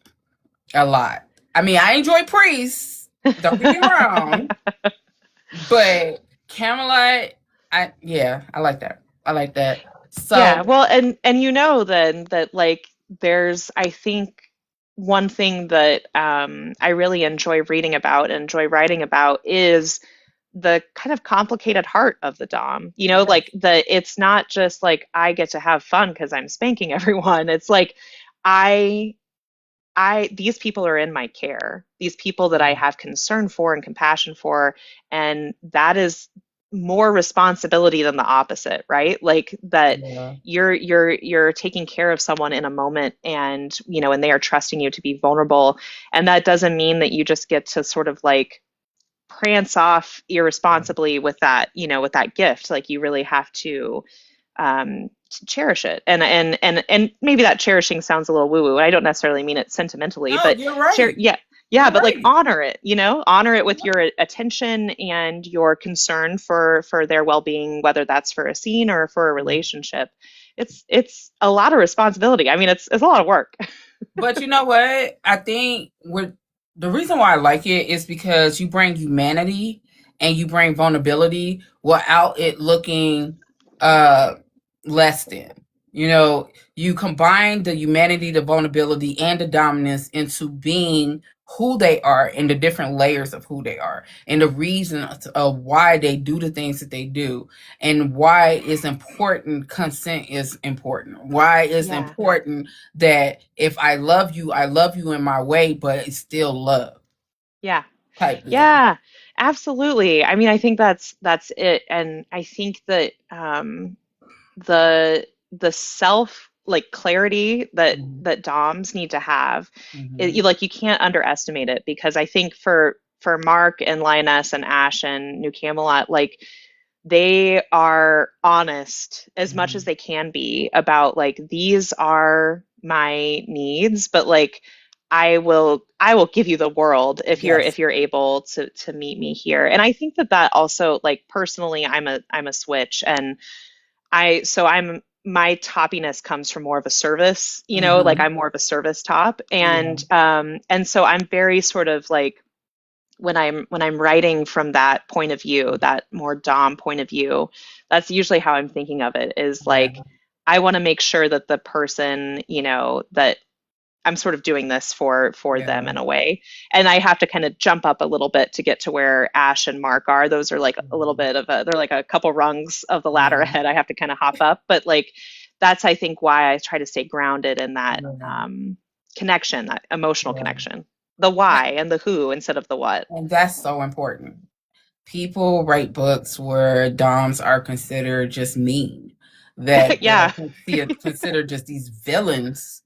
A: A lot. I mean I enjoy Priests. Don't get me wrong. But Camelot, I like that. I like that.
B: Yeah,
A: So
B: well, and then that like there's I think one thing that I really enjoy reading about and enjoy writing about is the kind of complicated heart of the dom.
A: yes.
B: Like it's not just like I get to have fun because I'm spanking everyone. It's like I these people are in my care. These people that I
A: Yeah.
B: have concern for and compassion for, and that is more responsibility than the opposite, right? Like that
A: Yeah.
B: you're taking care of someone in a moment, and and they are trusting you to be vulnerable, and that doesn't mean that you just get to sort of like prance off irresponsibly with that, with that gift. Like you really have to cherish it. And maybe that cherishing sounds a little woo woo. I don't necessarily mean it sentimentally,
A: No,
B: but
A: you're right.
B: yeah, yeah,
A: You're
B: but like
A: right.
B: honor it, honor it with your attention and your concern for their well-being, whether that's for a scene or for a relationship. It's a lot of responsibility. I mean, it's a lot of work.
A: But you know what? I think with the reason why I like it is because you bring humanity and you bring vulnerability without it looking uh less than. You know, you combine the humanity, the vulnerability, and the dominance into being who they are and the different layers of who they are and the reasons of why they do the things that they do and why it's important consent is important. Why it's
B: Yeah.
A: important that if I love you in my way, but it's still love
B: Yeah.
A: type deal.
B: Yeah, absolutely. I mean, I think that's it. And I think that the self like clarity
A: Mhm.
B: that doms need to have,
A: Mhm.
B: you can't underestimate it, because I think for Mark and Lioness and Ash and New Camelot, like they are honest as much as
A: Mhm.
B: they can be about like, these are my needs, but like I will give you the world if you're
A: Yes.
B: if you're able to meet me here. And I think that also, like, personally, I'm a switch, and I'm my toppiness comes from more of a service, like
A: Mhm.
B: I'm more of a service top.
A: Yeah.
B: And so I'm very sort of like, when I'm writing from that point of view, that more dom point of view, that's usually how I'm thinking of it, is like,
A: Yeah.
B: I want to make sure that the person, that I'm sort of doing this for them
A: Yeah.
B: in a way. And I have to kind of jump up a little bit to get to where Ash and Mark are. Those are like a little
A: Mhm.
B: bit of they're like a couple rungs of the ladder
A: Yeah.
B: ahead. I have to kind of hop up. But like, that's, I think, why I try to stay grounded in that
A: Yeah.
B: connection, that emotional
A: Yeah.
B: connection. The why and the who instead of the what.
A: And that's so important. People write books where doms are considered just mean, that they're
B: Yeah.
A: considered just these villains.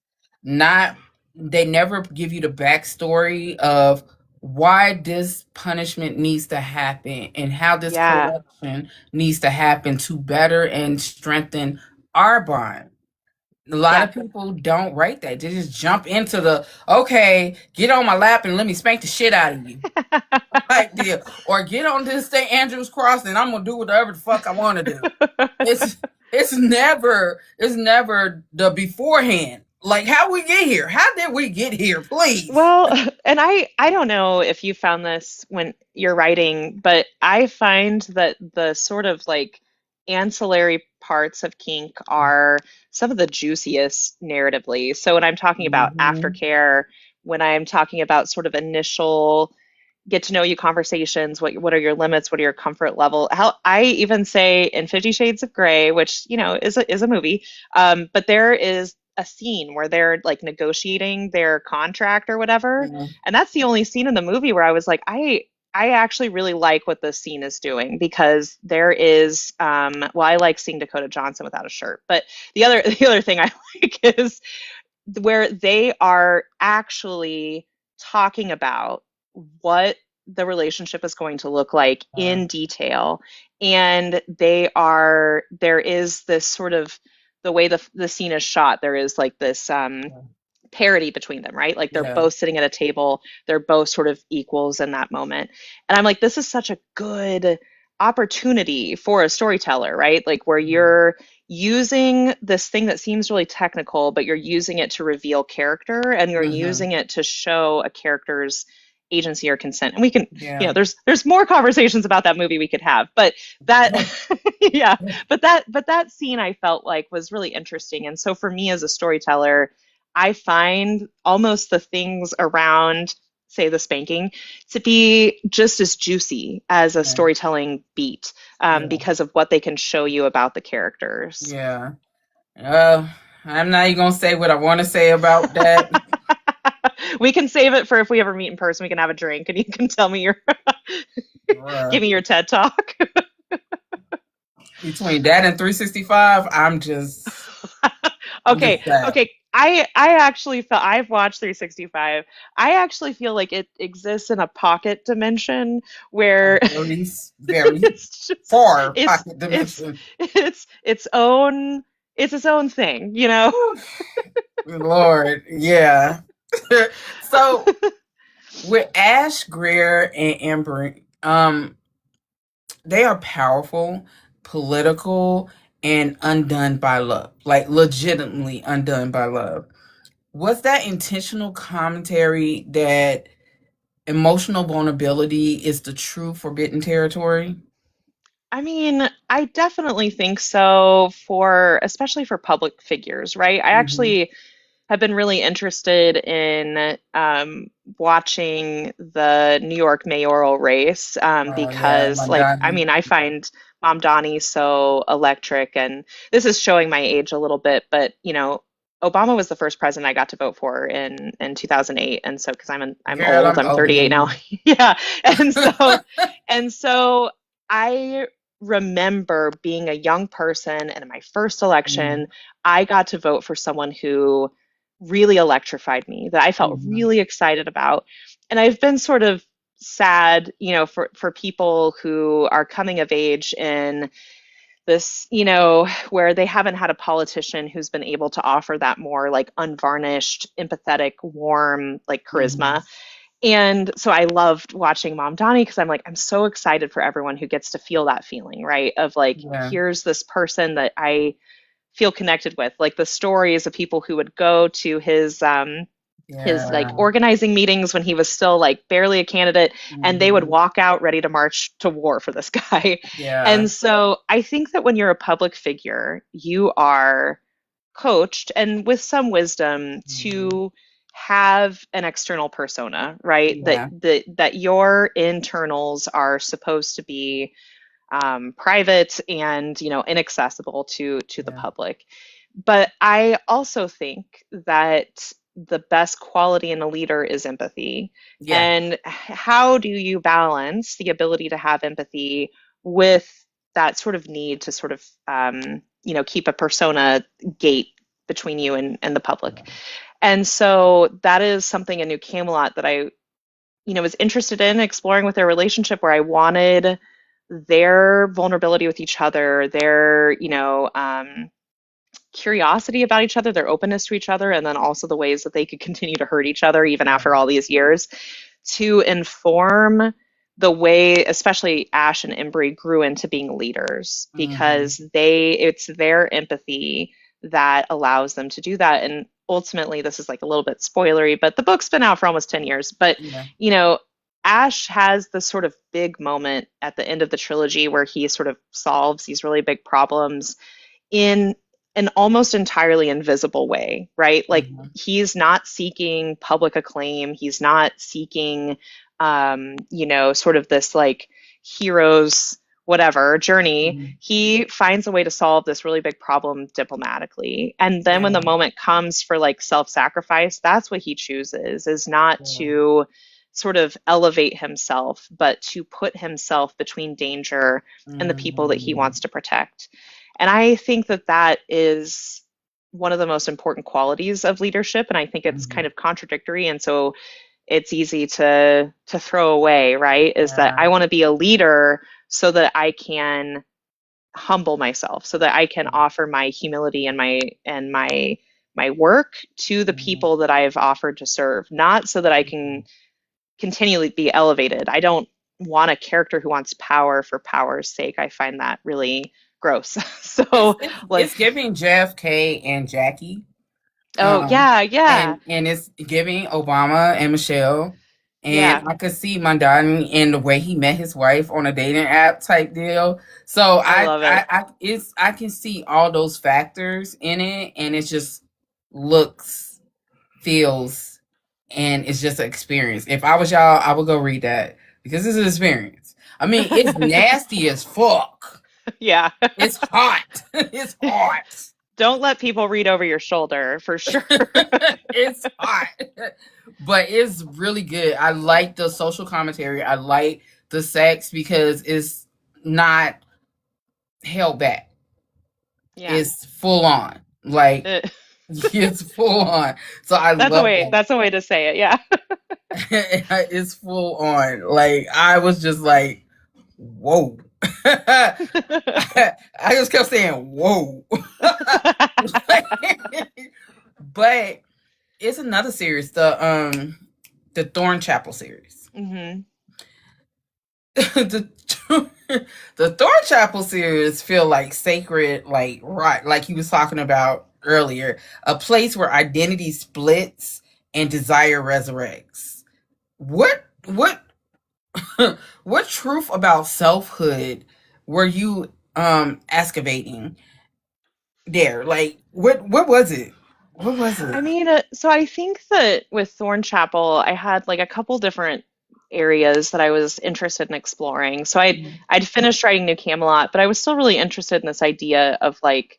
A: Not, they never give you the backstory of why this punishment needs to happen and how this
B: Yeah.
A: correction needs to happen to better and strengthen our bond. A lot
B: Yeah.
A: of people don't write that. They just jump into the okay, get on my lap and let me spank the shit out of you type deal, or get on this St. Andrew's cross and I'm gonna do whatever the fuck I want to do. It's it's never the beforehand. Like how we get here? How did we get here? Please.
B: Well, and I don't know if you found this when you're writing, but I find that the sort of like ancillary parts of kink are some of the juiciest narratively. So when I'm talking about
A: Mm-hmm.
B: aftercare, when I'm talking about sort of initial get to know you conversations, what are your limits, what are your comfort level, how I even say in 50 Shades of Grey, which is a movie, but there is a scene where they're like negotiating their contract or whatever,
A: Yeah.
B: and that's the only scene in the movie where I was like, I actually really like what this scene is doing, because there is well, I like seeing Dakota Johnson without a shirt, but the other thing I like is where they are actually talking about what the relationship is going to look like
A: Uh,
B: in detail. And there is this sort of, the way the scene is shot, there is like this parity between them, right? Like they're
A: yeah.
B: both sitting at a table, they're both sort of equals in that moment. And I'm like, this is such a good opportunity for a storyteller, right? Like where
A: Mhm.
B: you're using this thing that seems really technical, but you're using it to reveal character, and you're
A: Mhm.
B: using it to show a character's agency or consent. And we can,
A: Yeah.
B: there's more conversations about that movie we could have, but that yeah, but that scene I felt like was really interesting. And so for me as a storyteller, I find almost the things around, say, the spanking, to be just as juicy as a
A: Yeah.
B: storytelling beat,
A: Yeah.
B: because of what they can show you about the characters.
A: Yeah. Uh, I'm not even gonna say what I want to say about that.
B: We can save it for if we ever meet in person. We can have a drink and you can tell me your, give
A: Bruh.
B: me your TED talk.
A: Between that and 365, I'm just sad.
B: Okay. I actually feel I've watched 365. I actually feel like it exists in a pocket dimension
A: A
B: where
A: very, very
B: it's just
A: far
B: it's
A: pocket
B: it's
A: dimension.
B: it's its own its own thing, you know?
A: Whew. Lord, yeah. So with Ash, Greer, and Amber, they are powerful, political, and undone by love. Like legitimately undone by love. Was that intentional commentary that emotional vulnerability is the true forbidden territory?
B: I mean, I definitely think so for especially for public figures, right? I
A: Mm-hmm.
B: actually have been really interested in watching the New York mayoral race
A: Oh yeah,
B: because, like, I
A: Madani.
B: mean, I find Mom Donnie so electric, and this is showing my age a little bit, but Obama was the first president I got to vote for in 2008, and so because I'm
A: Girl,
B: old,
A: I'm
B: I'm
A: older
B: 38
A: than
B: now,
A: you.
B: yeah, and so I remember being a young person, and in my first election, I got to vote for someone who really electrified me, that I felt
A: Mm-hmm.
B: really excited about. And I've been sort of sad, for people who are coming of age in this, where they haven't had a politician who's been able to offer that more like unvarnished, empathetic, warm, like
A: Mm-hmm.
B: charisma. And so I loved watching Mom Donnie because I'm like, I'm so excited for everyone who gets to feel that feeling, right? Of like,
A: Yeah,
B: here's this person that I feel connected with, like the stories of people who would go to his like
A: yeah,
B: organizing meetings when he was still like barely a candidate, and they would
A: mm-hmm.
B: walk out ready to march to war for this guy.
A: Yeah,
B: And so I think that when you're a public figure, you are coached and with some wisdom
A: mm-hmm.
B: to have an external persona, right? That
A: Yeah,
B: that your internals are supposed to be private and inaccessible to the
A: yeah,
B: public. But I also think that the best quality in a leader is empathy.
A: yeah,
B: And how do you balance the ability to have empathy with that sort of need to sort of keep a persona gate between you and the public? And so that is something in New Camelot that I was interested in exploring with their relationship, where I wanted their vulnerability with each other, their, curiosity about each other, their openness to each other, and then also the ways that they could continue to hurt each other even
A: yeah,
B: after all these years to inform the way, especially Ash and Embry grew into being leaders,
A: mm-hmm.
B: because it's their empathy that allows them to do that. And ultimately, this is like a little bit spoilery, but the book's been out for almost 10 years. But,
A: Yeah,
B: you know, Ash has this sort of big moment at the end of the trilogy where he sort of solves these really big problems in an almost entirely invisible way, right? Like
A: mm-hmm.
B: he's not seeking public acclaim. He's not seeking, sort of this like hero's whatever journey.
A: Mm-hmm.
B: He finds a way to solve this really big problem diplomatically. And then when the
A: Yeah,
B: moment comes for like self sacrifice, that's what he chooses, is not
A: yeah,
B: to sort of elevate himself, but to put himself between danger and the people that he
A: mm-hmm.
B: wants to protect. And I think that that is one of the most important qualities of leadership. And I think it's
A: Mm-hmm.
B: kind of contradictory. And so it's easy to throw away, right? Is that
A: Yeah,
B: I want to be a leader so that I can humble myself, so that I can offer my humility and my work to the
A: mm-hmm.
B: people that I've offered to serve, not so that I can continually be elevated. I don't want a character who wants power for power's sake. I find that really gross.
A: It's
B: So,
A: it's
B: like,
A: it's giving JFK and Jackie,
B: oh, yeah, yeah,
A: and it's giving Obama and Michelle, and
B: yeah,
A: I could see Mandani in the way he met his wife on a dating app type deal. So
B: I love it.
A: I can see all those factors in it, and it just looks, feels, and it's just an experience. If I was y'all, I would go read that because it's an experience. I mean, it's nasty as fuck.
B: Yeah.
A: It's hot. It's hot.
B: Don't let people read over your shoulder for sure.
A: It's hot. But it's really good. I like the social commentary. I like the sex because it's not held back.
B: Yeah.
A: It's full on. Like
B: Uh,
A: it's full on. So I
B: that's a
A: love
B: way
A: that.
B: that's a way to say it. Yeah.
A: It's full on. Like I was just like, whoa. I just kept saying whoa. But it's another series, the Thorn Chapel series.
B: Hmm.
A: the the Thorn Chapel series feel like sacred, like right, like he was talking about earlier, a place where identity splits and desire resurrects. What what truth about selfhood were you excavating there? Like what was it? What was it?
B: I mean, so I think that with Thorn Chapel, I had like a couple different areas that I was interested in exploring. So I'd finished writing New Camelot, but I was still really interested in this idea of like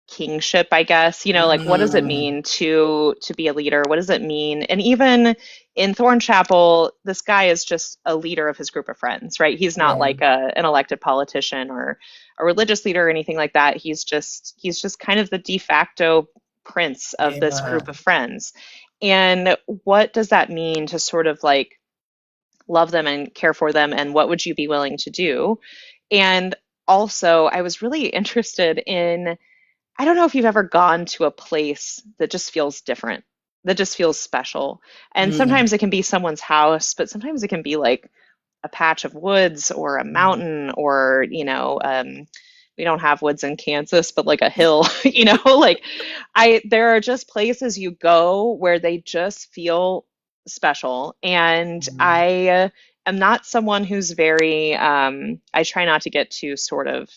B: kingship, I guess. Like what does it
A: Mm,
B: mean to be a leader? What does it mean? And even in Thorn Chapel, this guy is just a leader of his group of friends, right? He's not
A: yeah,
B: like an elected politician or a religious leader or anything like that. He's just kind of the de facto prince of this
A: yeah.
B: group of friends. And what does that mean to sort of like love them and care for them, and what would you be willing to do? And also, I was really interested in, I don't know if you've ever gone to a place that just feels different, that just feels special. And
A: Mm,
B: sometimes it can be someone's house, but sometimes it can be like a patch of woods or a
A: mm,
B: mountain or, we don't have woods in Kansas, but like a hill, like there are just places you go where they just feel special. And
A: mm,
B: I am not someone who's very, I try not to get too sort of,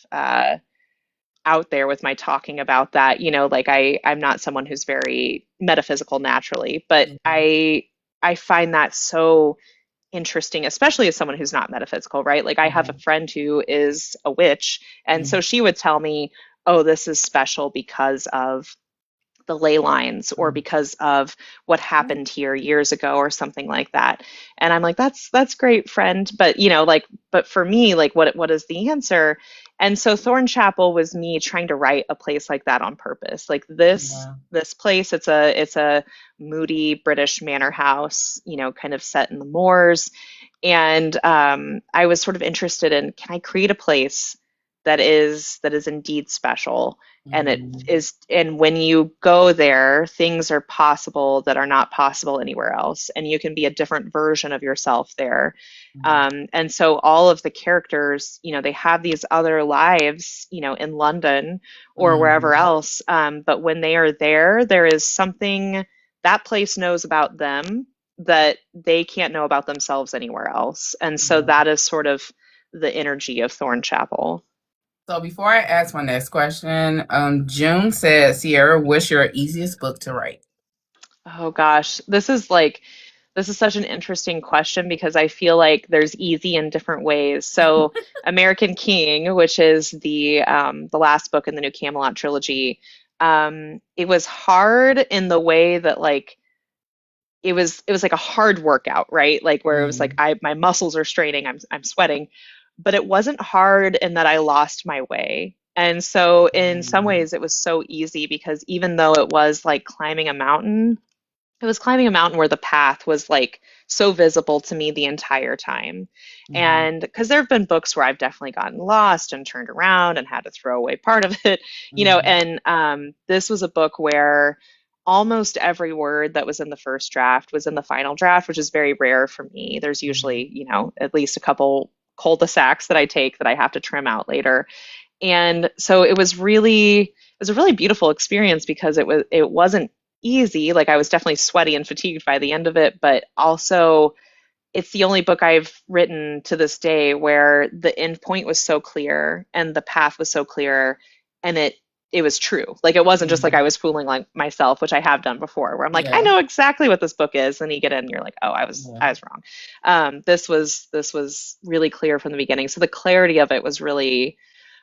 B: out there with my talking about that. Like I'm not someone who's very metaphysical naturally, but
A: yeah,
B: I find that so interesting, especially as someone who's not metaphysical, right? Like I have
A: yeah,
B: a friend who is a witch, and so
A: mm,
B: she would tell me, "Oh, this is special because of the ley lines or
A: mm,
B: because of what happened here years ago or something like that." And I'm like, that's great, friend, but like, but for me, like, what is the answer? And so Thorn Chapel was me trying to write a place like that on purpose. Like
A: yeah,
B: this place, it's a moody British manor house, kind of set in the moors. And I was sort of interested in, can I create a place that is indeed special? And it
A: mm,
B: is, and when you go there, things are possible that are not possible anywhere else, and you can be a different version of yourself there.
A: mm,
B: And so all of the characters, they have these other lives, in London or wherever
A: mm,
B: else. But when they are there, there is something that place knows about them that they can't know about themselves anywhere else. And so
A: yeah.
B: that is sort of the energy of Thorn Chapel.
A: So before I ask my next question, June said, Sierra, what's your easiest book to write?
B: Oh gosh, this is such an interesting question because I feel like there's easy in different ways. So American King, which is the last book in the New Camelot trilogy, it was hard in the way that like it was like a hard workout, right? Like where it was like
A: Mm,
B: my muscles are straining, I'm sweating, but it wasn't hard in that I lost my way. And so in some
A: mm,
B: ways it was so easy because even though it was like climbing a mountain, it was climbing a mountain where the path was like so visible to me the entire time.
A: mhm,
B: And because there have been books where I've definitely gotten lost and turned around and had to throw away part of it,
A: mhm,
B: and this was a book where almost every word that was in the first draft was in the final draft, which is very rare for me. There's
A: mhm,
B: usually, at least a couple cul-de-sacs that I take that I have to trim out later. And so it was a really beautiful experience because it wasn't easy. Like I was definitely sweaty and fatigued by the end of it, but also it's the only book I've written to this day where the end point was so clear and the path was so clear, and it was true. Like it wasn't just like I
A: mhm.
B: was fooling like myself, which I have done before, where I'm like, I
A: Yeah,
B: know exactly what this book is, and you get in and you're like, oh, I was
A: yeah.
B: I was wrong. This was really clear from the beginning. So the clarity of it was really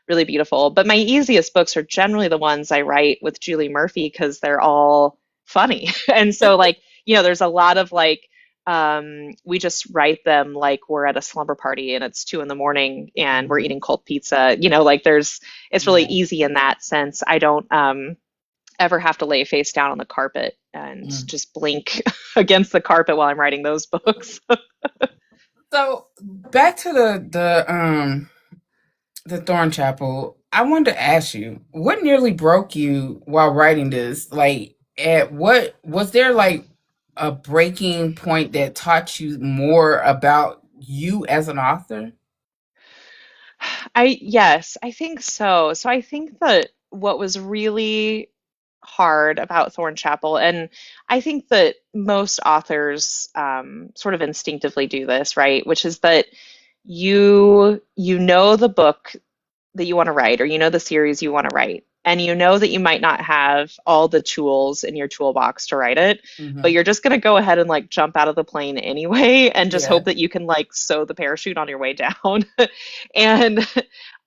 B: really beautiful. But my easiest books are generally the ones I write with Julie Murphy because they're all funny. And so like, there's a lot of like we just write them like we're at a slumber party and it's 2 in the morning and we're
A: Mhm.
B: eating cold pizza. Like it's really
A: Yeah.
B: easy in that sense. I don't ever have to lay face down on the carpet and
A: Mm.
B: just blink against the carpet while I'm writing those books.
A: So back to the Thorn Chapel. I wanted to ask you, what nearly broke you while writing this? Like, at what was there like a breaking point that taught you more about you as an author?
B: Yes, I think so. So I think that what was really hard about Thorn Chapel, and I think that most authors sort of instinctively do this, right? Which is that you know the book that you want to write, or you know the series you want to write, and you know that you might not have all the tools in your toolbox to write it, but
A: Hmm.
B: you're just going to go ahead and like jump out of the plane anyway and just
A: Yeah.
B: hope that you can like sew the parachute on your way down. And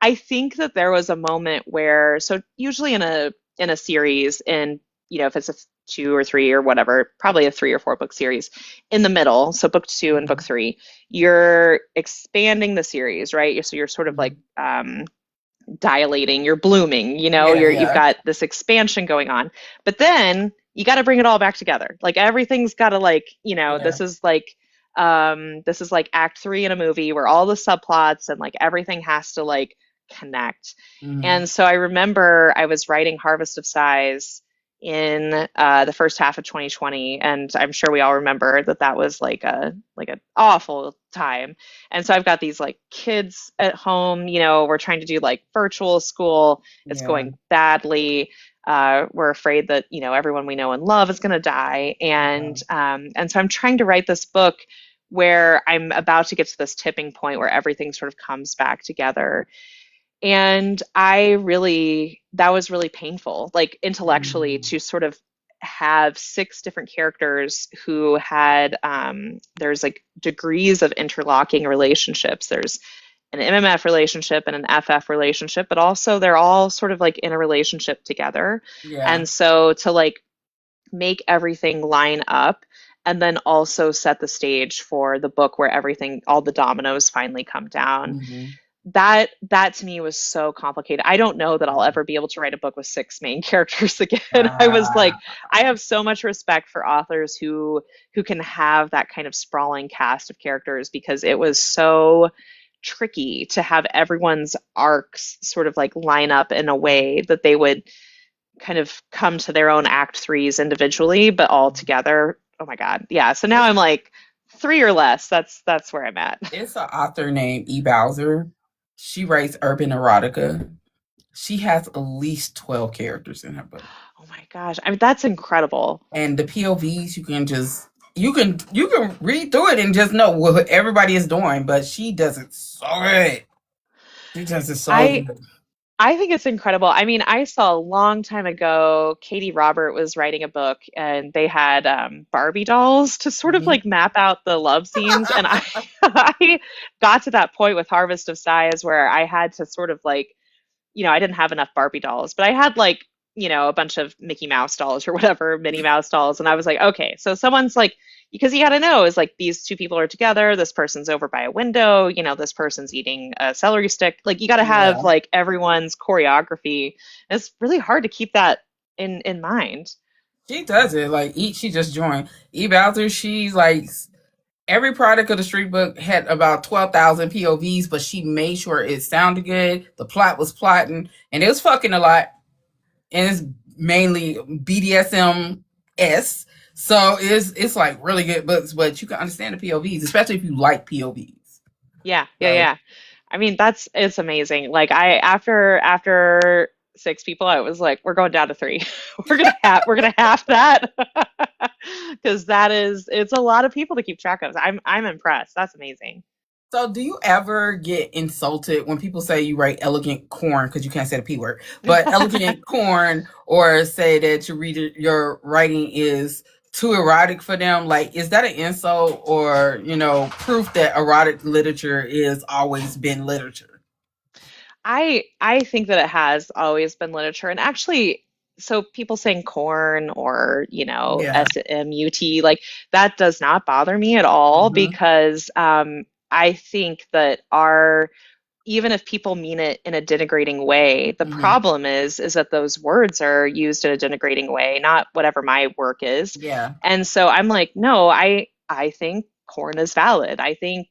B: I think that there was a moment where, so usually in a series, in if it's a two or three or whatever, probably a 3 or 4 book series, in the middle, so book two and book
A: Hmm.
B: three, you're expanding the series, right? So you're sort of like
A: Hmm.
B: dilating, you're blooming,
A: Yeah,
B: you've
A: yeah.
B: got this expansion going on. But then you got to bring it all back together. Like everything's got to like,
A: Yeah.
B: this is like act 3 in a movie where all the subplots and like everything has to like connect.
A: Hmm.
B: And so I remember I was writing Harvest of Sighs in the first half of 2020, and I'm sure we all remember that that was like an awful time. And so I've got these like kids at home, we're trying to do like virtual school. It's
A: Yeah.
B: going badly. We're afraid that, everyone we know and love is going to die.
A: Yeah.
B: And so I'm trying to write this book where I'm about to get to this tipping point where everything sort of comes back together. And that was really painful, like intellectually,
A: Mhm.
B: to sort of have 6 different characters who had, there's like degrees of interlocking relationships. There's an MMF relationship and an FF relationship, but also they're all sort of like in a relationship together.
A: Yeah.
B: And so to like make everything line up and then also set the stage for the book where everything, all the dominoes finally come down,
A: Mhm.
B: that to me was so complicated. I don't know that I'll ever be able to write a book with 6 main characters again. I was like,
A: Ah.
B: I have so much respect for authors who can have that kind of sprawling cast of characters, because it was so tricky to have everyone's arcs sort of like line up in a way that they would kind of come to their own act threes individually, but all together. Oh my God. Yeah. So now
A: It's
B: I'm like 3 or less. That's where I'm at.
A: it's an author named E. Bowser. She writes urban erotica. She has at least 12 characters in her book.
B: Oh my gosh. I mean, that's incredible.
A: And the POVs you can read through it and just know what everybody is doing, but she does it so good. She does it so
B: I
A: good.
B: I think it's incredible. I mean, I saw a long time ago, Katie Robert was writing a book and they had Barbie dolls to sort of
A: Mhm.
B: like map out the love scenes. And I I got to that point with Harvest of Sighs where I had to sort of like, I didn't have enough Barbie dolls, but I had like, a bunch of Mickey Mouse dolls or whatever, Minnie Mouse dolls. And I was like, okay, so someone's like, because you got to know is like these 2 people are together. This person's over by a window. This person's eating a celery stick. Like you got to have
A: Yeah.
B: like everyone's choreography. It's really hard to keep that in mind.
A: She does it. Like she just joined. E. Bowser, she's like every product of the street book had about 12,000 POVs, but she made sure it sounded good. The plot was plotting, and it was fucking a lot. And it's mainly BDSM s. So it's like really good books, but you can understand the POVs, especially if you like POVs.
B: Yeah, yeah,
A: So
B: yeah. I mean, it's amazing. Like after 6 people, I was like, we're going down to 3. We're gonna have that because it's a lot of people to keep track of. I'm impressed. That's amazing.
A: So, do you ever get insulted when people say you write elegant corn because you can't say the p word, but elegant corn, or say that your writing is too erotic for them? Like, is that an insult or proof that erotic literature is always been literature?
B: I think that it has always been literature, and actually so people saying corn or,
A: Yeah.
B: SMUT, like that does not bother me at all
A: Hmm.
B: because I think that even if people mean it in a denigrating way, the
A: Hmm.
B: problem is that those words are used in a denigrating way, not whatever my work is.
A: Yeah.
B: And so I'm like, no, I think corn is valid. I think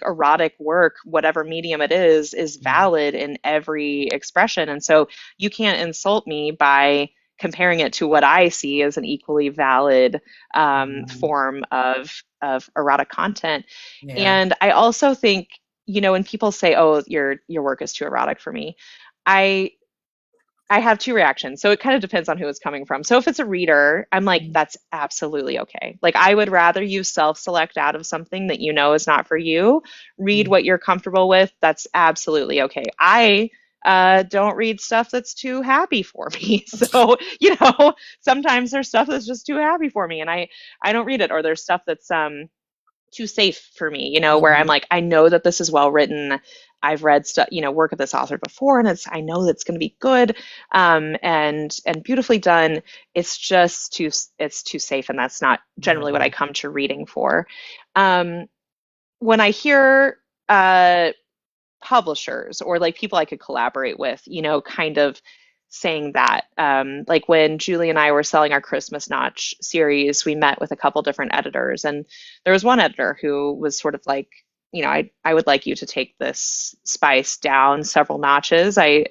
B: erotic work, whatever medium it is
A: Mhm.
B: valid in every expression. And so you can't insult me by comparing it to what I see as an equally valid
A: Mhm.
B: form of erotic content.
A: Yeah.
B: And I also think, when people say, "Oh, your work is too erotic for me," I I have two reactions. So it kind of depends on who it's coming from. So if it's a reader, I'm like,
A: Mhm.
B: that's absolutely okay. Like I would rather you self-select out of something that you know is not for you, read
A: Mhm.
B: what you're comfortable with. That's absolutely okay. I don't read stuff that's too happy for me. So, sometimes there's stuff that's just too happy for me and I don't read it, or there's stuff that's too safe for me, where I'm
A: Mhm.
B: like, I know that this is well written. I've read stuff, work of this author before, and I know that it's going to be good, and beautifully done. It's too safe, and that's not generally what I
A: Yeah.
B: come to reading for. Um, when I hear uh, publishers or like people I could collaborate with, kind of saying that. Like when Julie and I were selling our Christmas Notch series, we met with a couple different editors, and there was one editor who was sort of like, I would like you to take this spice down several notches. I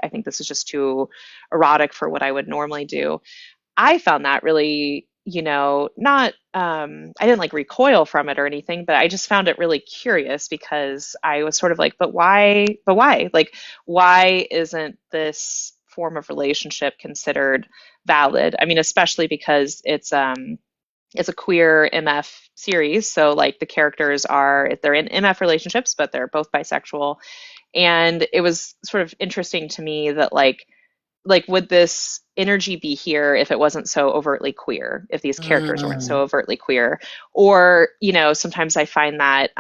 B: think this is just too erotic for what I would normally do. I found that really, not, I didn't like recoil from it or anything, but I just found it really curious because I was sort of like, but why? But why? Like, why isn't this form of relationship considered valid? I mean, especially because it's a queer MF series. So, like, the characters they're in MF relationships, but they're both bisexual. And it was sort of interesting to me that, like would this energy be here if it wasn't so overtly queer, if these characters weren't so
A: Mhm.
B: overtly queer? Or sometimes I find that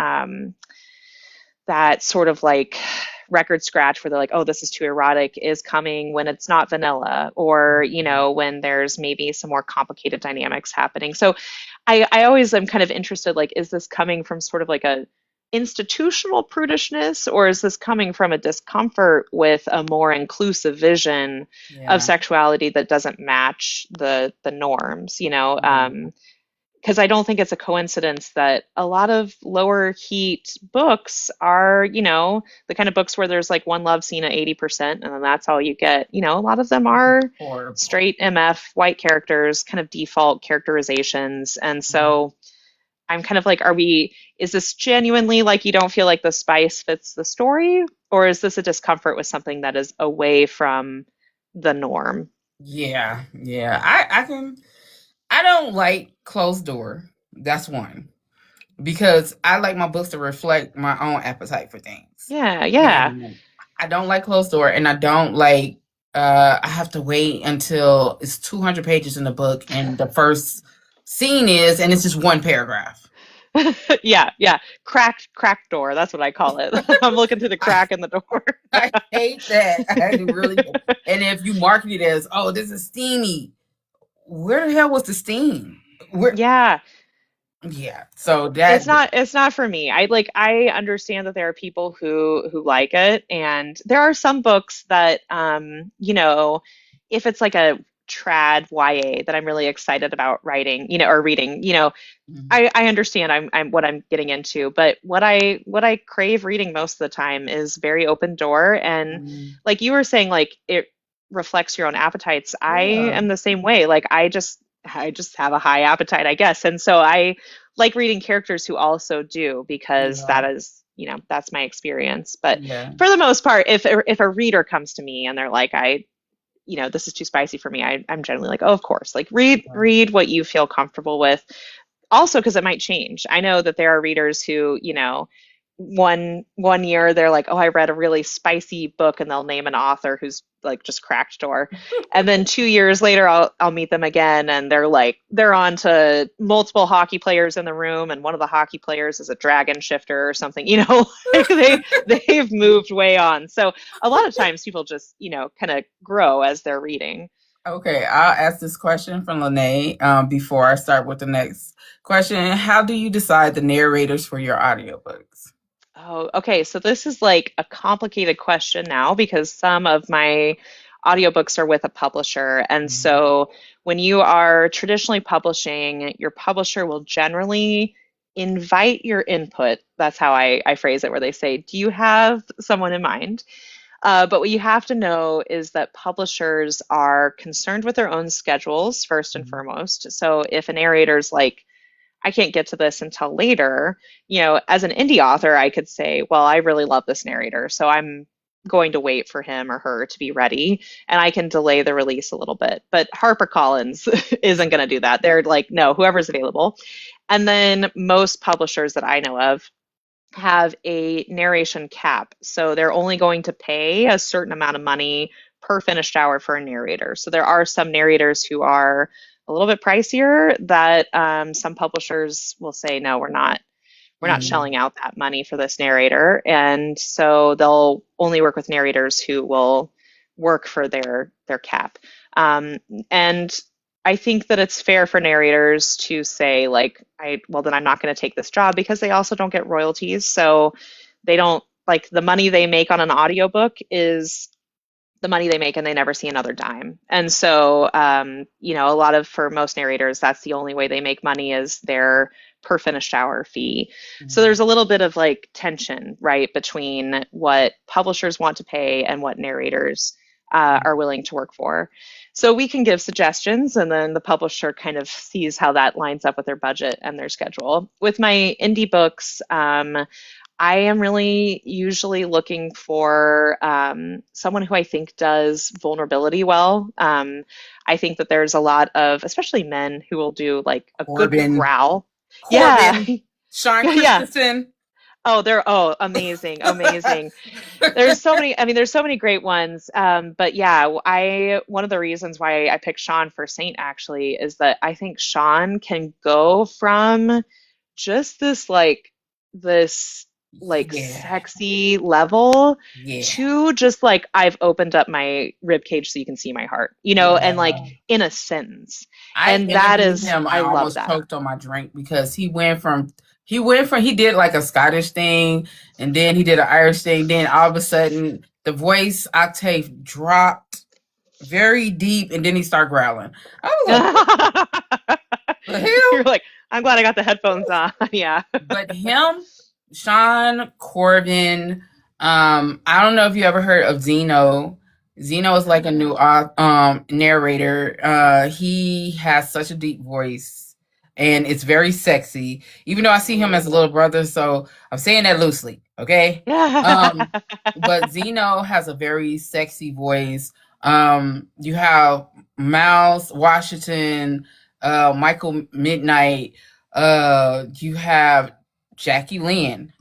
B: that sort of like record scratch where they're like, oh, this is too erotic, is coming when it's not vanilla, or
A: Mhm.
B: when there's maybe some more complicated dynamics happening. So I always am kind of interested, like, is this coming from sort of like a institutional prudishness, or is this coming from a discomfort with a more inclusive vision of
A: Yeah.
B: sexuality that doesn't match the norms,
A: Yeah.
B: because I don't think it's a coincidence that a lot of lower heat books are, the kind of books where there's like one love scene at 80% and then that's all you get. A lot of them
A: This is
B: are
A: horrible.
B: straight MF white characters, kind of default characterizations. And
A: Mhm.
B: so I'm kind of like, is this genuinely like you don't feel like the spice fits the story? Or is this a discomfort with something that is away from the norm?
A: Yeah. Yeah. I don't like closed door. That's one. Because I like my books to reflect my own appetite for things.
B: Yeah, yeah.
A: And I don't like closed door and I don't like I have to wait until it's 200 pages in the book and the first scene is and it's just one paragraph.
B: Yeah, yeah. Cracked door. That's what I call it. I'm looking through the
A: I
B: crack in the door.
A: I hate that. I really do. And if you market it as, "Oh, this is steamy." Where the hell was the steam? Where
B: Yeah,
A: yeah. So
B: it's
A: that
B: not for me. I understand that there are people who like it, and there are some books that if it's like a trad YA that I'm really excited about writing, or reading,
A: Mhm.
B: I understand I'm what I'm getting into, but what I crave reading most of the time is very open door, and
A: Mhm.
B: like you were saying, like it reflects your own appetites. I
A: Yeah.
B: am the same way. Like I just have a high appetite, I guess. And so I like reading characters who also do, because
A: Yeah.
B: that is, that's my experience. But
A: Yeah.
B: for the most part, if a reader comes to me and they're like, this is too spicy for me, I'm generally like, oh, of course, like read what you feel comfortable with, also because it might change. I know that there are readers who, one year they're like, oh, I read a really spicy book, and they'll name an author who's like just cracked door. And then 2 years later I'll meet them again, and they're on to multiple hockey players in the room, and one of the hockey players is a dragon shifter or something, like they've moved way on. So a lot of times people just, kind of grow as they're reading.
A: Okay, I'll ask this question from Lene before I start with the next question. How do you decide the narrators for your audiobooks?
B: Oh, okay. So this is like a complicated question now because some of my audiobooks are with a publisher. And
A: Mhm.
B: so when you are traditionally publishing, your publisher will generally invite your input. That's how I phrase it, where they say, do you have someone in mind? But what you have to know is that publishers are concerned with their own schedules first and
A: Mhm.
B: foremost. So if a narrator's like, I can't get to this until later, as an indie author, I could say, well, I really love this narrator, so I'm going to wait for him or her to be ready, and I can delay the release a little bit. But HarperCollins isn't going to do that. They're like, no, whoever's available. And then most publishers that I know of have a narration cap. So they're only going to pay a certain amount of money per finished hour for a narrator. So there are some narrators who are a little bit pricier that some publishers will say, no, we're not
A: Mhm.
B: shelling out that money for this narrator. And so they'll only work with narrators who will work for their cap. Um, and I think that it's fair for narrators to say, like, well, then I'm not going to take this job because they also don't get royalties. So they don't like the money they make on an audiobook is the money they make and they never see another dime. And so, a lot of, for most narrators, that's the only way they make money is their per finished hour fee. So
A: Mhm.
B: there's a little bit of like tension, right, between what publishers want to pay and what narrators are willing to work for. So we can give suggestions, and then the publisher kind of sees how that lines up with their budget and their schedule. With my indie books, I am really usually looking for someone who I think does vulnerability well. I think that there's a lot of, especially men, who will do like a good
A: Corbin,
B: growl. Yeah,
A: Corbin, Sean
B: yeah.
A: Christensen.
B: Oh, amazing, amazing. There's so many great ones. But yeah, one of the reasons why I picked Sean for Saint actually is that I think Sean can go from just this
A: Yeah,
B: sexy level
A: yeah,
B: to just like I've opened up my rib cage so you can see my heart, and like
A: yeah.
B: in a sentence.
A: I
B: And that
A: interviewed
B: is,
A: him. I
B: I love
A: almost
B: that.
A: choked on my drink because he did like a Scottish thing, and then he did an Irish thing. Then all of a sudden, the voice octave dropped very deep, and then he started growling. I was like, "What the
B: You're
A: hell?"
B: like, I'm glad I got the headphones on. Yeah.
A: But him, Sean Corbin, I don't know if you ever heard of Zeno. Zeno is like a new narrator. He has such a deep voice and it's very sexy. Even though I see him as a
B: Ooh.
A: little brother, so I'm saying that loosely, okay?
B: Yeah.
A: Um, but Zeno has a very sexy voice. You have Miles Washington, Michael Midnight, you have Jackie Lynn,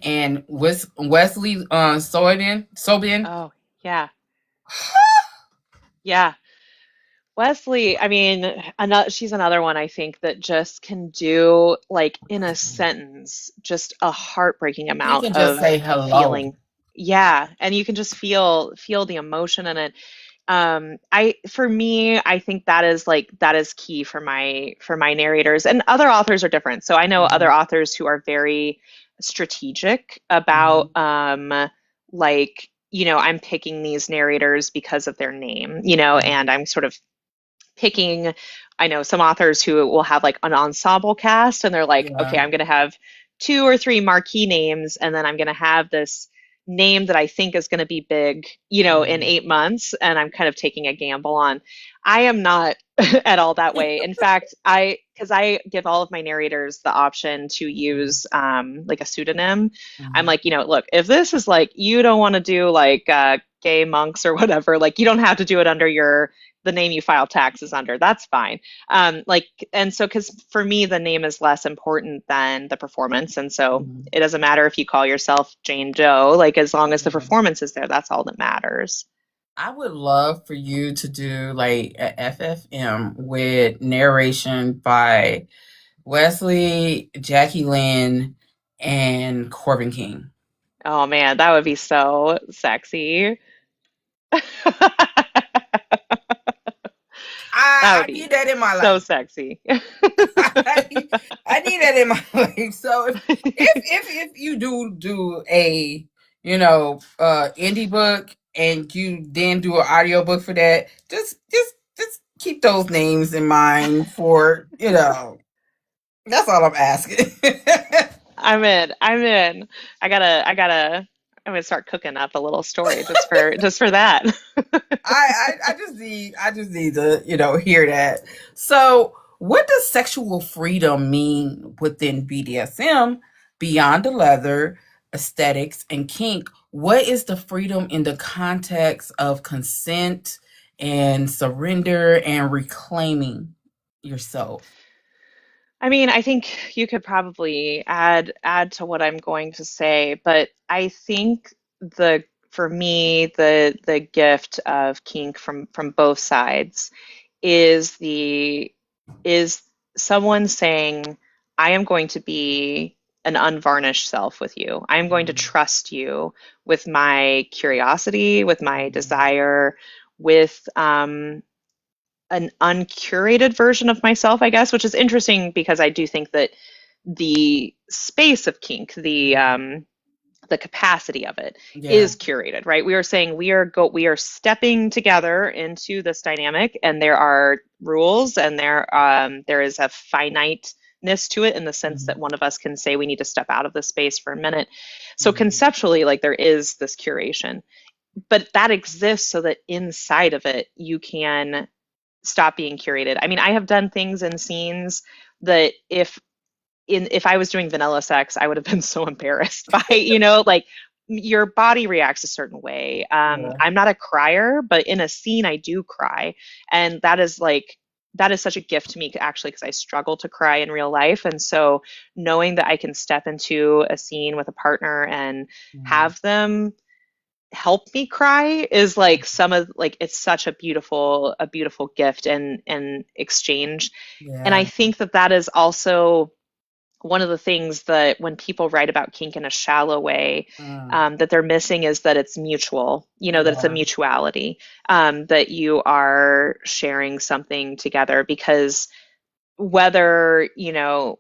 A: and Wesley Sobin.
B: Oh, yeah. Yeah. Wesley, she's another one I think that just can do like in a sentence just a heartbreaking
A: He
B: amount
A: can just
B: of
A: say hello.
B: feeling. Yeah, and you can just feel the emotion in it. I for me, I think that is key for my narrators. And other authors are different. So I know other
A: Mhm,
B: authors who are very strategic about
A: mhm,
B: like I'm picking these narrators because of their name, and
A: mhm.
B: I'm sort of picking. I know some authors who will have like an ensemble cast, and they're like, okay,
A: Yeah.
B: I'm going to have two or three marquee names, and then I'm going to have this name that I think is going to be big, in
A: Mhm,
B: 8 months, and I'm kind of taking a gamble on. I am not at all that way. In fact, because I give all of my narrators the option to use like a pseudonym. I'm
A: mhm,
B: like, look, if this is like you don't want to do like gay monks or whatever, like you don't have to do it under the name you file taxes under. That's fine. And so, because for me, the name is less important than the performance. And so
A: mhm.
B: it doesn't matter if you call yourself Jane Doe, like as long as the
A: Yeah.
B: performance is there, that's all that matters.
A: I would love for you to do like a FFM with narration by Wesley, Jackie Lynn, and Corbin King.
B: Oh man, that would be so sexy. That
A: I
B: would be
A: need that in my
B: so
A: life.
B: sexy.
A: I need that in my life. So if you do a indie book and you then do an audio book for that, just keep those names in mind for that's all I'm asking.
B: I'm in. I'm in. I'm gonna start cooking up a little story just for that.
A: I just need to hear that. So, what does sexual freedom mean within BDSM beyond the leather, aesthetics, and kink? What is the freedom in the context of consent and surrender and reclaiming yourself?
B: I mean, I think you could probably add to what I'm going to say, but I think the for me the gift of kink from both sides is the is someone saying, I am going to be an unvarnished self with you. I am going to
A: Mm,
B: trust you with my curiosity, with my
A: mm,
B: desire, with an uncurated version of myself, I guess, which is interesting because I do think that the space of kink, the capacity of it
A: yeah.
B: is curated, right? We are saying we are stepping together into this dynamic, and there are rules, and there is a finiteness to it in the sense
A: Mm,
B: that one of us can say we need to step out of this space for a minute. So
A: mm,
B: conceptually, like there is this curation, but that exists so that inside of it you can stop being curated. I mean, I have done things in scenes that if I was doing vanilla sex, I would have been so embarrassed by, like your body reacts a certain way.
A: yeah.
B: I'm not a crier, but in a scene I do cry. And that is such a gift to me actually because I struggle to cry in real life. And so knowing that I can step into a scene with a partner and
A: Mm,
B: have them help me cry is like some of like it's such a beautiful gift and exchange. And I
A: yeah.
B: think that that is also one of the things that when people write about kink in a shallow way,
A: Mm,
B: that they're missing is that it's mutual, that it's a
A: yeah.
B: mutuality, that you are sharing something together because whether,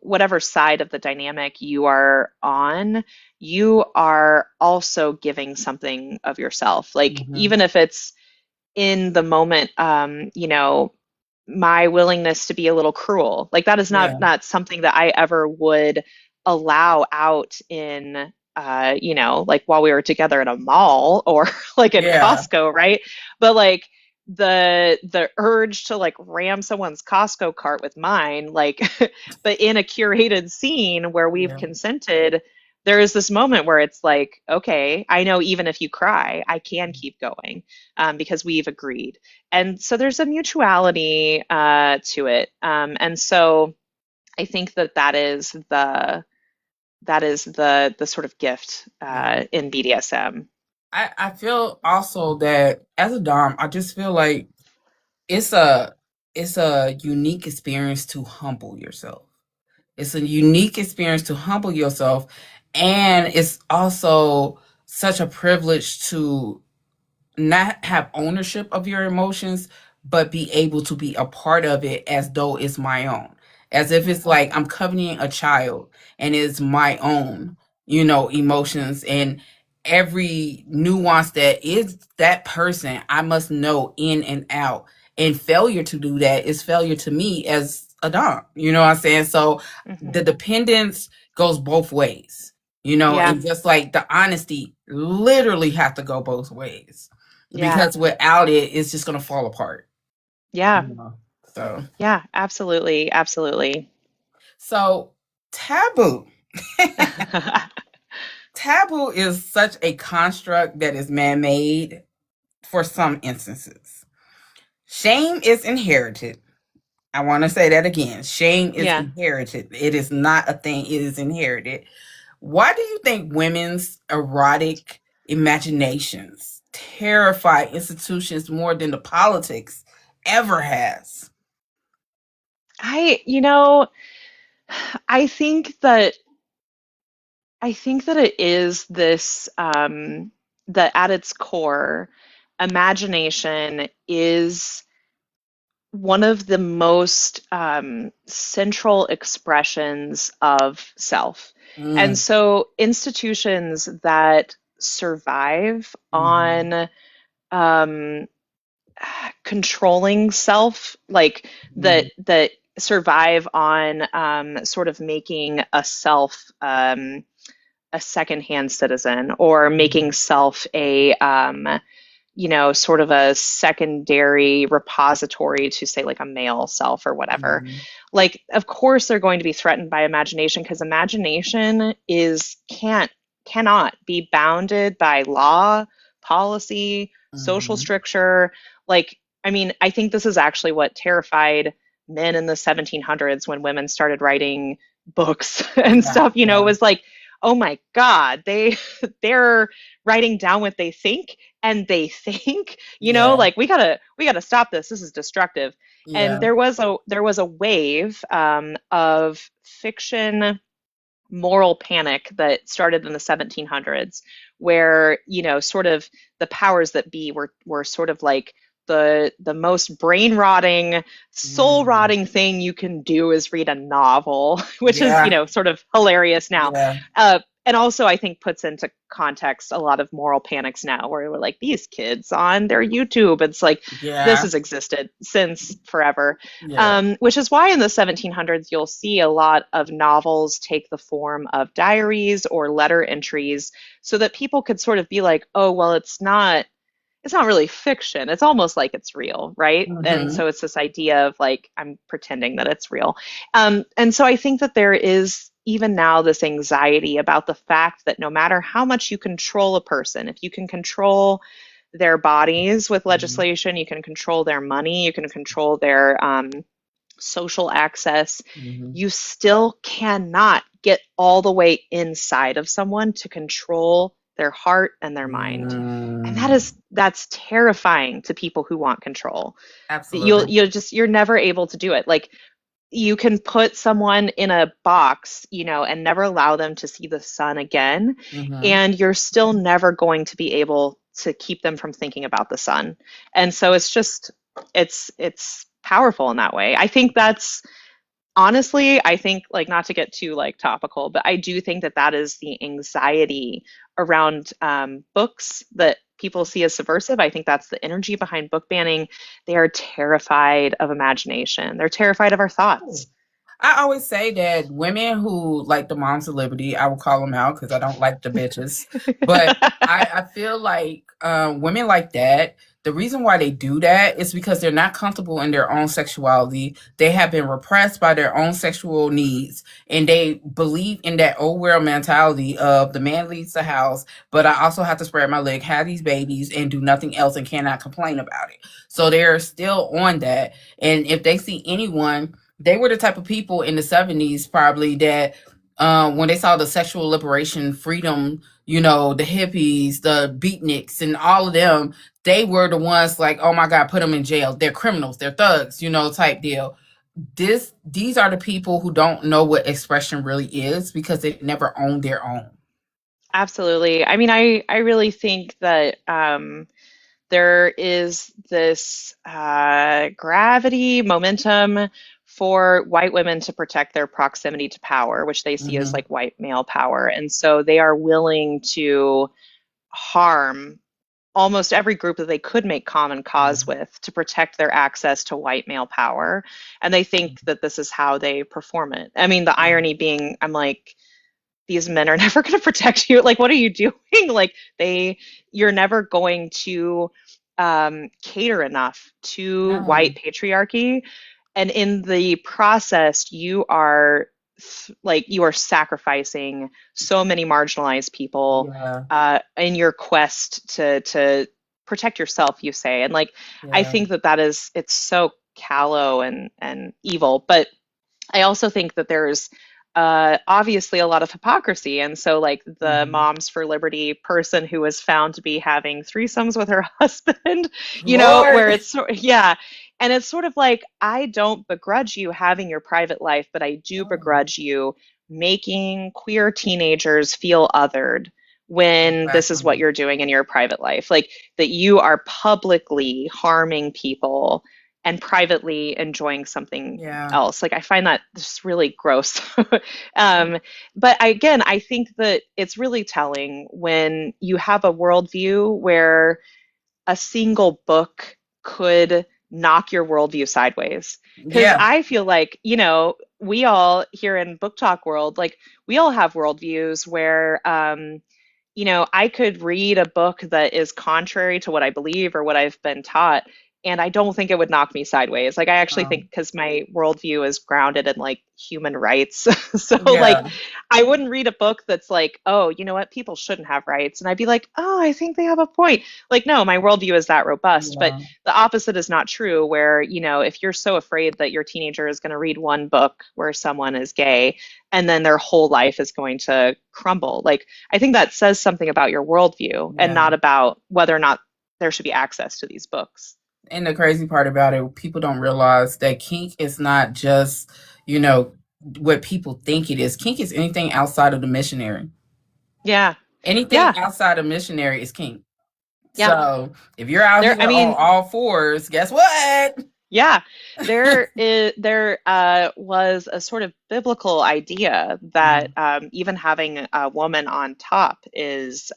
B: whatever side of the dynamic you are on, you are also giving something of yourself. Like,
A: Hmm.
B: even if it's in the moment, my willingness to be a little cruel, like that is
A: Yeah.
B: not something that I ever would allow out in, like while we were together at a mall or like in
A: Yeah.
B: Costco, right? But like the urge to like ram someone's Costco cart with mine, like, but in a curated scene where we've
A: Yeah.
B: consented, there is this moment where it's like, okay, I know even if you cry, I can keep going, because we've agreed. And so there's a mutuality to it. And so I think that that is the sort of gift
A: Yeah.
B: in BDSM.
A: I feel also that as a dom, I just feel like it's a it's a unique experience to humble yourself. It's a unique experience to humble yourself, and it's also such a privilege to not have ownership of your emotions, but be able to be a part of it as though it's my own. As if it's like I'm covenanting a child and it's my own, emotions and every nuance that is that person, I must know in and out. And failure to do that is failure to me as a dom. You know what I'm saying? So the
B: Hmm.
A: dependence goes both ways,
B: Yeah,
A: and just like the honesty literally have to go both ways
B: yeah,
A: because without it, it's just gonna fall apart.
B: yeah,
A: You know? So,
B: yeah, absolutely, absolutely.
A: so taboo. Taboo is such a construct that is man-made for some instances. Shame is inherited. I want to say that again. Shame is
B: Yeah.
A: inherited. It is not a thing, it is inherited. Why do you think women's erotic imaginations terrify institutions more than the politics ever has?
B: I, you know, I think that I think that it is this, that at its core, imagination is one of the most central expressions of self. And
A: Mm.
B: so institutions that survive
A: Mm-hmm.
B: on um, controlling self, like that survive on sort of making a self a secondhand citizen, or making self a sort of a secondary repository to, say, like a male self or whatever.
A: Mm-hmm.
B: Like, of course they're going to be threatened by imagination, because imagination is cannot be bounded by law, policy, social
A: Mm-hmm.
B: stricture. Like, I mean, I think this is actually what terrified men in the 1700s when women started writing books and
A: Yeah,
B: stuff,
A: yeah,
B: was like, oh my God, they're writing down what they think, and they think,
A: yeah,
B: like, we gotta stop this. This is destructive. And
A: yeah.
B: there was a wave of fiction moral panic that started in the 1700s, where, sort of the powers that be were sort of like, the most brain rotting, soul
A: Mm.
B: rotting thing you can do is read a novel, which is,
A: Yeah,
B: sort of hilarious now.
A: yeah,
B: And also, I think, puts into context a lot of moral panics now, where we're like, these kids on their YouTube. It's like, this
A: yeah,
B: has existed since forever.
A: yeah.
B: Which is why in the 1700s you'll see a lot of novels take the form of diaries or letter entries, so that people could sort of be like, oh, well, it's not really fiction. It's almost like it's real, right? And
A: Mm-hmm.
B: so it's this idea of like, I'm pretending that it's real. And so I think that there is even now this anxiety about the fact that no matter how much you control a person, if you can control their bodies with
A: Mm-hmm.
B: legislation, you can control their money, you can control their social access,
A: Mm-hmm.
B: you still cannot get all the way inside of someone to control their heart and their mind. And
A: Mm.
B: that's terrifying to people who want control.
A: Absolutely.
B: You're never able to do it. Like, you can put someone in a box, and never allow them to see the sun again,
A: Mm-hmm.
B: and you're still never going to be able to keep them from thinking about the sun. And so it's powerful in that way. I think that's honestly, I think, like, not to get too like topical, but I do think that that is the anxiety around books that people see as subversive. I think that's the energy behind book banning. They are terrified of imagination. They're terrified of our thoughts.
A: I always say that women who like the moms of liberty, I will call them out because I don't like the bitches. But I feel like women like that, the reason why they do that is because they're not comfortable in their own sexuality. They have been repressed by their own sexual needs, and they believe in that old world mentality of the man leads the house, but I also have to spread my leg, have these babies, and do nothing else and cannot complain about it. So they're still on that. And if they see anyone, they were the type of people in the 70s probably that when they saw the sexual liberation freedom, the hippies, the beatniks, and all of them, they were the ones like, oh my God, put them in jail. They're criminals, they're thugs, type deal. These are the people who don't know what expression really is because they never owned their own.
B: Absolutely. I mean, I really think that there is this gravity, momentum for white women to protect their proximity to power, which they see as
A: Mm-hmm.
B: like white male power. And so they are willing to harm almost every group that they could make common cause
A: Mm-hmm.
B: with to protect their access to white male power. And they think that this is how they perform it. I mean, the
A: Yeah.
B: irony being, I'm like, these men are never going to protect you. Like, what are you doing? Like, you're never going to cater enough to
A: No.
B: white patriarchy. And in the process, you are sacrificing so many marginalized people
A: Yeah.
B: in your quest to protect yourself, you say. And like, I
A: Yeah.
B: think it's so callow and evil. But I also think that there's obviously a lot of hypocrisy. And so, like, the
A: Mm-hmm.
B: Moms for Liberty person who was found to be having threesomes with her husband, where
A: Lord.
B: yeah. And it's sort of like, I don't begrudge you having your private life, but I do
A: No.
B: begrudge you making queer teenagers feel othered when this is what
A: Exactly.
B: you're doing in your private life. Like, that you are publicly harming people and privately enjoying something
A: Yeah.
B: else. Like I find that just really gross. um, but again, I think that it's really telling when you have a worldview where a single book could knock your worldview sideways. Because
A: Yeah.
B: I feel like, we all here in Book Talk world, like we all have worldviews where, I could read a book that is contrary to what I believe or what I've been taught, and I don't think it would knock me sideways. Like, I actually think
A: Um,
B: because my worldview is grounded in like human rights. So, like,
A: yeah.
B: I wouldn't read a book that's like, oh, you know what, people shouldn't have rights. And I'd be like, oh, I think they have a point. Like, no, my worldview is that robust. But
A: Yeah.
B: the opposite is not true, where, if you're so afraid that your teenager is going to read one book where someone is gay, and then their whole life is going to crumble. Like, I think that says something about your worldview and
A: Yeah.
B: not about whether or not there should be access to these books.
A: And the crazy part about it, people don't realize that kink is not just, you know, what people think it is. Kink is anything outside of the missionary.
B: Yeah.
A: Anything
B: Yeah.
A: outside of missionary is kink.
B: Yeah.
A: So if you're out
B: There,
A: here
B: I
A: on
B: mean,
A: all fours, guess what?
B: yeah, there was a sort of biblical idea that
A: Mhm.
B: even having a woman on top is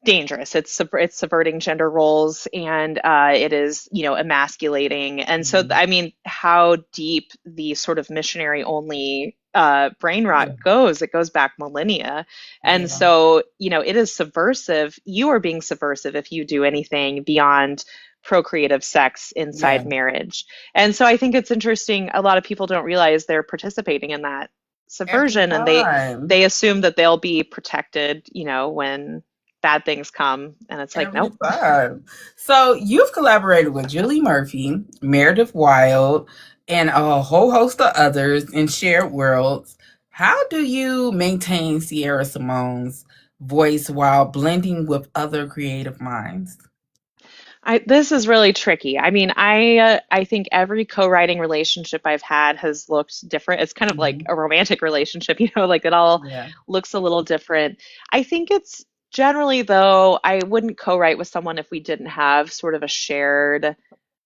B: dangerous. It's subverting gender roles, and it is, emasculating. And so,
A: Mhm.
B: I mean, how deep the sort of missionary only brain rot
A: Yeah.
B: goes, it goes back millennia. And
A: Yeah.
B: so, it is subversive. You are being subversive if you do anything beyond procreative sex inside
A: Yeah.
B: marriage. And so I think it's interesting. A lot of people don't realize they're participating in that
A: Every
B: subversion, and
A: time.
B: they assume that they'll be protected, when bad things come, and it's like,
A: Every
B: nope.
A: time. So you've collaborated with Julie Murphy, Meredith Wild, and a whole host of others in shared worlds. How do you maintain Sierra Simone's voice while blending with other creative minds?
B: This is really tricky. I mean, I think every co-writing relationship I've had has looked different. It's kind of like
A: Mhm.
B: a romantic relationship, like it all
A: Yeah.
B: looks a little different. I think it's generally, though, I wouldn't co-write with someone if we didn't have sort of a shared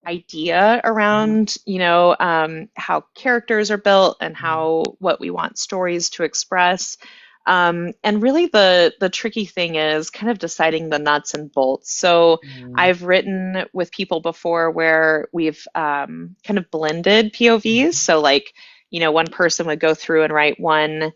B: idea
A: Mhm.
B: around, how characters are built and
A: Mhm.
B: how what we want stories to express. And really, the tricky thing is kind of deciding the nuts and bolts. So
A: Mhm.
B: I've written with people before where we've kind of blended POVs. So like, one person would go through and write one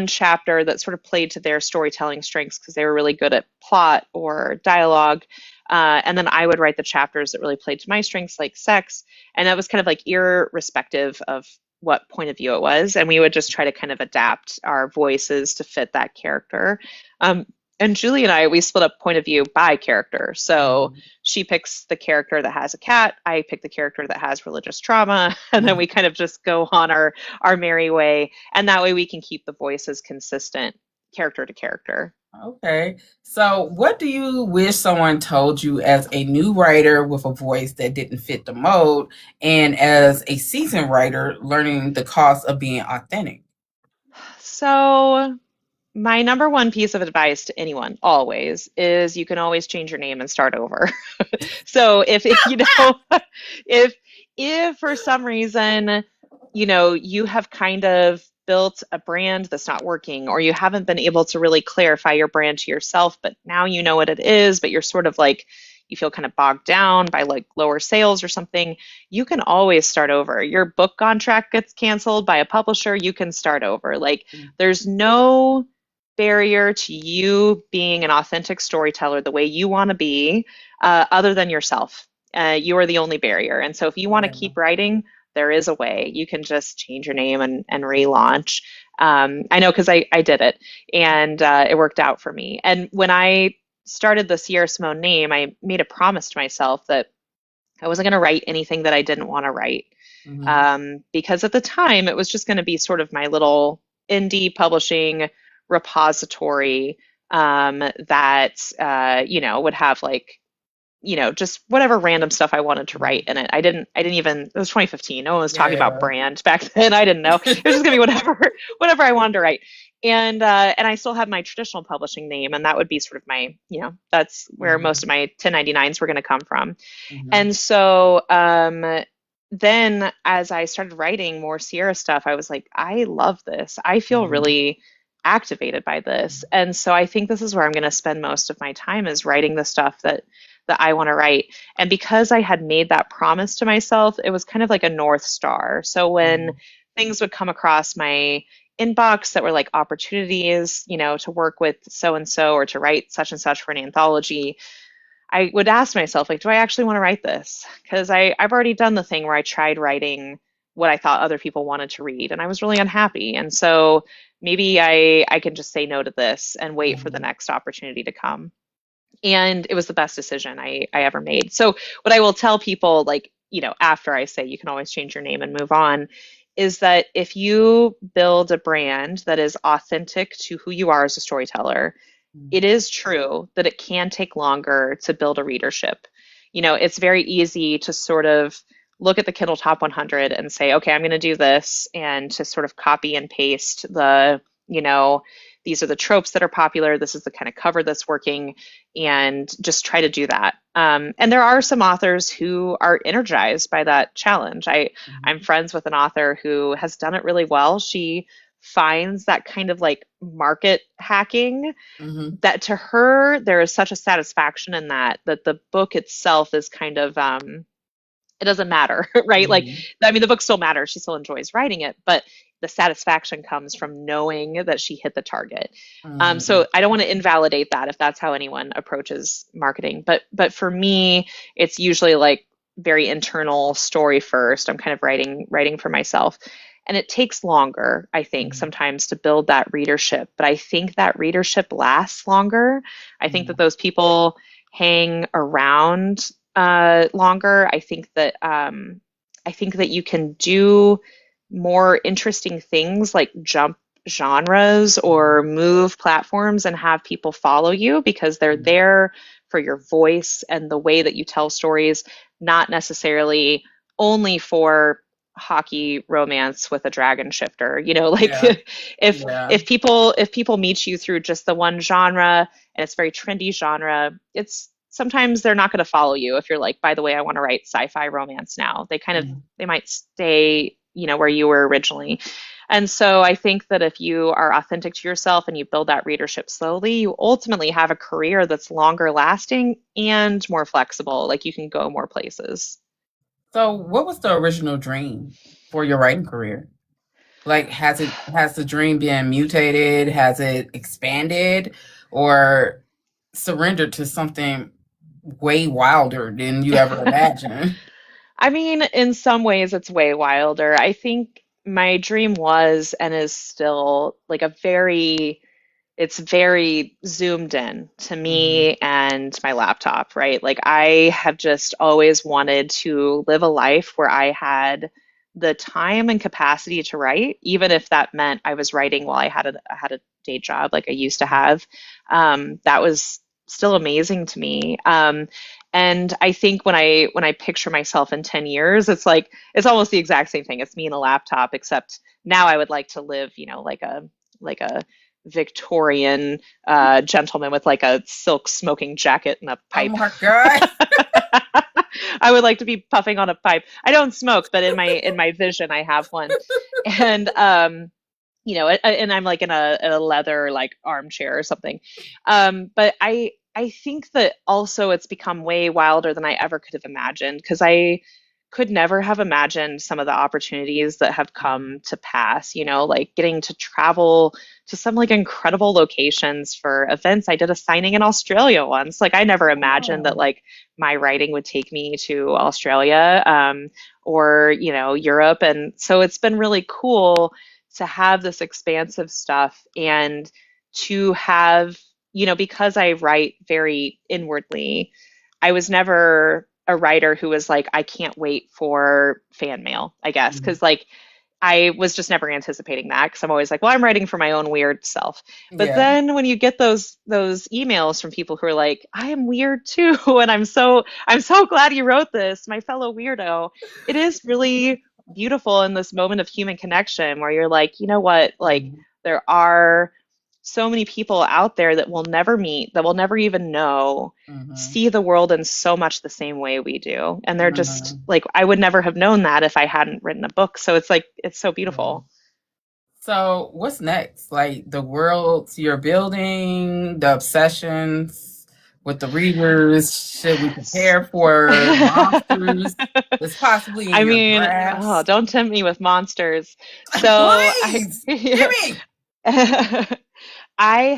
B: chapter that sort of played to their storytelling strengths because they were really good at plot or dialogue. And then I would write the chapters that really played to my strengths, like sex. And that was kind of like irrespective of what point of view it was. And we would just try to kind of adapt our voices to fit that character. Um, and Julie and I, we split up point of view by character. So
A: Mhm.
B: she picks the character that has a cat, I pick the character that has religious trauma, and then
A: Mhm.
B: we kind of just go on our merry way. And that way we can keep the voices consistent character to character.
A: Okay. So, what do you wish someone told you as a new writer with a voice that didn't fit the mold, and as a seasoned writer learning the cost of being authentic?
B: So my number one piece of advice to anyone always is you can always change your name and start over. So if if if for some reason, you have kind of built a brand that's not working, or you haven't been able to really clarify your brand to yourself, but now you know what it is, but you're sort of like, you feel kind of bogged down by like lower sales or something, you can always start over. Your book contract gets canceled by a publisher, you can start over. Like, there's no barrier to you being an authentic storyteller the way you want to be, other than yourself. You are the only barrier. And so if you want to
A: Yeah.
B: keep writing, there is a way. You can just change your name and relaunch. I know because I did it, and it worked out for me. And when I started the Sierra Simone name, I made a promise to myself that I wasn't going to write anything that I didn't want to write.
A: Hmm.
B: Because at the time, it was just going to be sort of my little indie publishing repository, that, would have like, just whatever random stuff I wanted to write in it. I didn't even, it was 2015. No one was talking about
A: Yeah.
B: brand back then. I didn't know. It was just gonna be whatever, whatever I wanted to write. And I still have my traditional publishing name, and that would be sort of my, that's where most of
A: Mhm.
B: my 1099s were going to come from.
A: Mhm.
B: And so then as I started writing more Sierra stuff, I was like, I love this. I feel
A: Mhm.
B: really activated by this. And so I think this is where I'm going to spend most of my time, is writing the stuff that I want to write. And because I had made that promise to myself, it was kind of like a North Star. So when
A: Mhm.
B: things would come across my inbox that were like opportunities, to work with so and so or to write such and such for an anthology, I would ask myself, like, do I actually want to write this? Because I've already done the thing where I tried writing what I thought other people wanted to read, and I was really unhappy. And so maybe I can just say no to this and wait for the
A: Mhm.
B: next opportunity to come. And it was the best decision I ever made. So what I will tell people, like, after I say you can always change your name and move on, is that if you build a brand that is authentic to who you are as a storyteller, it
A: Mhm.
B: is true that it can take longer to build a readership. It's very easy to sort of look at the Kindle Top 100 and say, okay, I'm going to do this, and to sort of copy and paste you know, these are the tropes that are popular. This is the kind of cover that's working, and just try to do that. And there are some authors who are energized by that challenge. I'm
A: Mhm.
B: friends with an author who has done it really well. She finds that kind of like market hacking,
A: Mhm.
B: that to her there is such a satisfaction in that the book itself is kind of it doesn't matter, right? Like,
A: Mhm.
B: I mean, the book still matters. She still enjoys writing it, but the satisfaction comes from knowing that she hit the target.
A: Mhm.
B: So I don't want to invalidate that if that's how anyone approaches marketing, but for me, it's usually like very internal story first. I'm kind of writing for myself. And it takes longer, I think,
A: Mhm.
B: sometimes to build that readership. But I think that readership lasts longer. I think that
A: Mhm.
B: those people hang around longer. I think that you can do more interesting things, like jump genres or
A: Mhm.
B: move platforms and have people follow you because they're
A: Mhm.
B: there for your voice and the way that you tell stories, not necessarily only for hockey romance with a dragon shifter. Like,
A: Yeah.
B: if
A: Yeah.
B: if people meet you through just the one genre and it's very trendy genre, it's sometimes they're not going to follow you if you're like, by the way, I want to write sci-fi romance now.
A: Mhm.
B: They might stay, where you were originally. And so I think that if you are authentic to yourself and you build that readership slowly, you ultimately have a career that's longer lasting and more flexible. Like, you can go more places.
A: So, what was the original dream for your writing career? Like, has the dream been mutated? Has it expanded, or surrendered to something way wilder than you ever imagined?
B: I mean, in some ways, it's way wilder. I think my dream was and is still like it's very zoomed in to
A: Mhm.
B: me and my laptop, right? Like, I have just always wanted to live a life where I had the time and capacity to write, even if that meant I was writing while I had a day job like I used to have. That was still amazing to me. And I think when I picture myself in 10 years, it's like it's almost the exact same thing. It's me and a laptop, except now I would like to live, like a Victorian gentleman with like a silk smoking jacket and a
A: Oh
B: pipe.
A: my god!
B: I would like to be puffing on a pipe. I don't smoke, but in my vision, I have one, and and I'm like in a leather like armchair or something. But I think that also it's become way wilder than I ever could have imagined, because I could never have imagined some of the opportunities that have come to pass, like getting to travel to some like incredible locations for events. I did a signing in Australia once. Like, I never imagined that
A: Oh.
B: like my writing would take me to Australia, or Europe. And so it's been really cool to have this expansive stuff, and to have, because I write very inwardly, I was never a writer who was like, I can't wait for fan mail, I guess.
A: Mhm.
B: Cause like I was just never anticipating that, because I'm always like, well, I'm writing for my own weird self. But
A: Yeah.
B: then when you get those emails from people who are like, I am weird too, and I'm so glad you wrote this, my fellow weirdo. It is really beautiful in this moment of human connection where you're like, you know what, like,
A: Mhm.
B: there are so many people out there that we'll never meet, that we'll never even know,
A: Mm-hmm.
B: see the world in so much the same way we do. And they're just
A: Mm-hmm.
B: like, I would never have known that if I hadn't written a book. So it's like, it's so
A: Yeah.
B: beautiful.
A: So what's next? Like the worlds you're building, the obsessions with the readers. Should we prepare for monsters that's possibly in
B: I
A: your
B: mean, oh,
A: grasp?
B: don't tempt me with monsters. So I,
A: Please, Kimmy.
B: I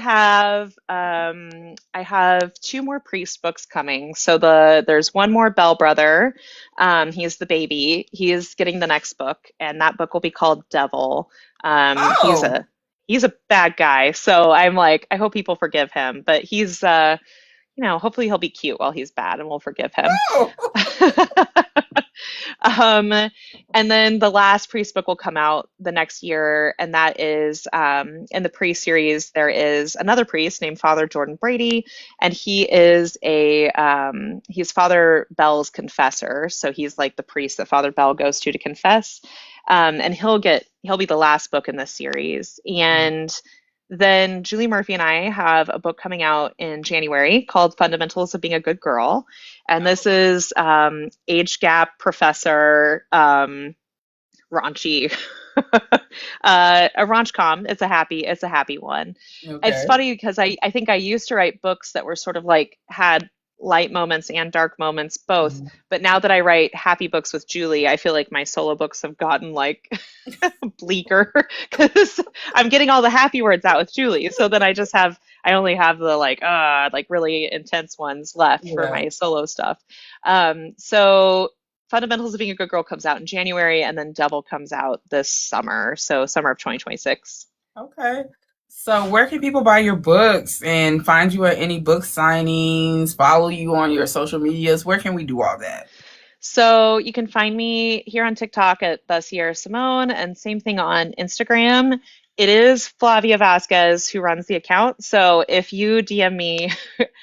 B: have two more priest books coming. So there's one more Bell brother. He's the baby. He is getting the next book, and that book will be called Devil.
A: Oh,
B: He's a bad guy. So I'm like, I hope people forgive him. But he's hopefully he'll be cute while he's bad, and we'll forgive him.
A: oh.
B: Um, and then the last priest book will come out the next year, and that is in the priest series. There is another priest named Father Jordan Brady, and he's Father Bell's confessor. So he's like the priest that Father Bell goes to confess, and he'll be the last book in this series. And then Julie Murphy and I have a book coming out in January called Fundamentals of Being a Good Girl. And this
A: Oh,
B: is age gap professor, raunchy, a raunch com. It's a happy one. It's
A: okay.
B: funny because I think I used to write books that were sort of like had light moments and dark moments both.
A: Mhm.
B: But now that I write happy books with Julie, I feel like my solo books have gotten like bleaker because I'm getting all the happy words out with Julie. So then I only have the like really intense ones left for
A: Yeah.
B: my solo stuff. So Fundamentals of Being a Good Girl comes out in January, and then Devil comes out this summer, so summer of 2026.
A: Okay. So where can people buy your books and find you at any book signings, follow you on your social medias? Where can we do all that?
B: So you can find me here on TikTok at the Sierra Simone, and same thing on Instagram. It is Flavia Vasquez who runs the account. So if you DM me,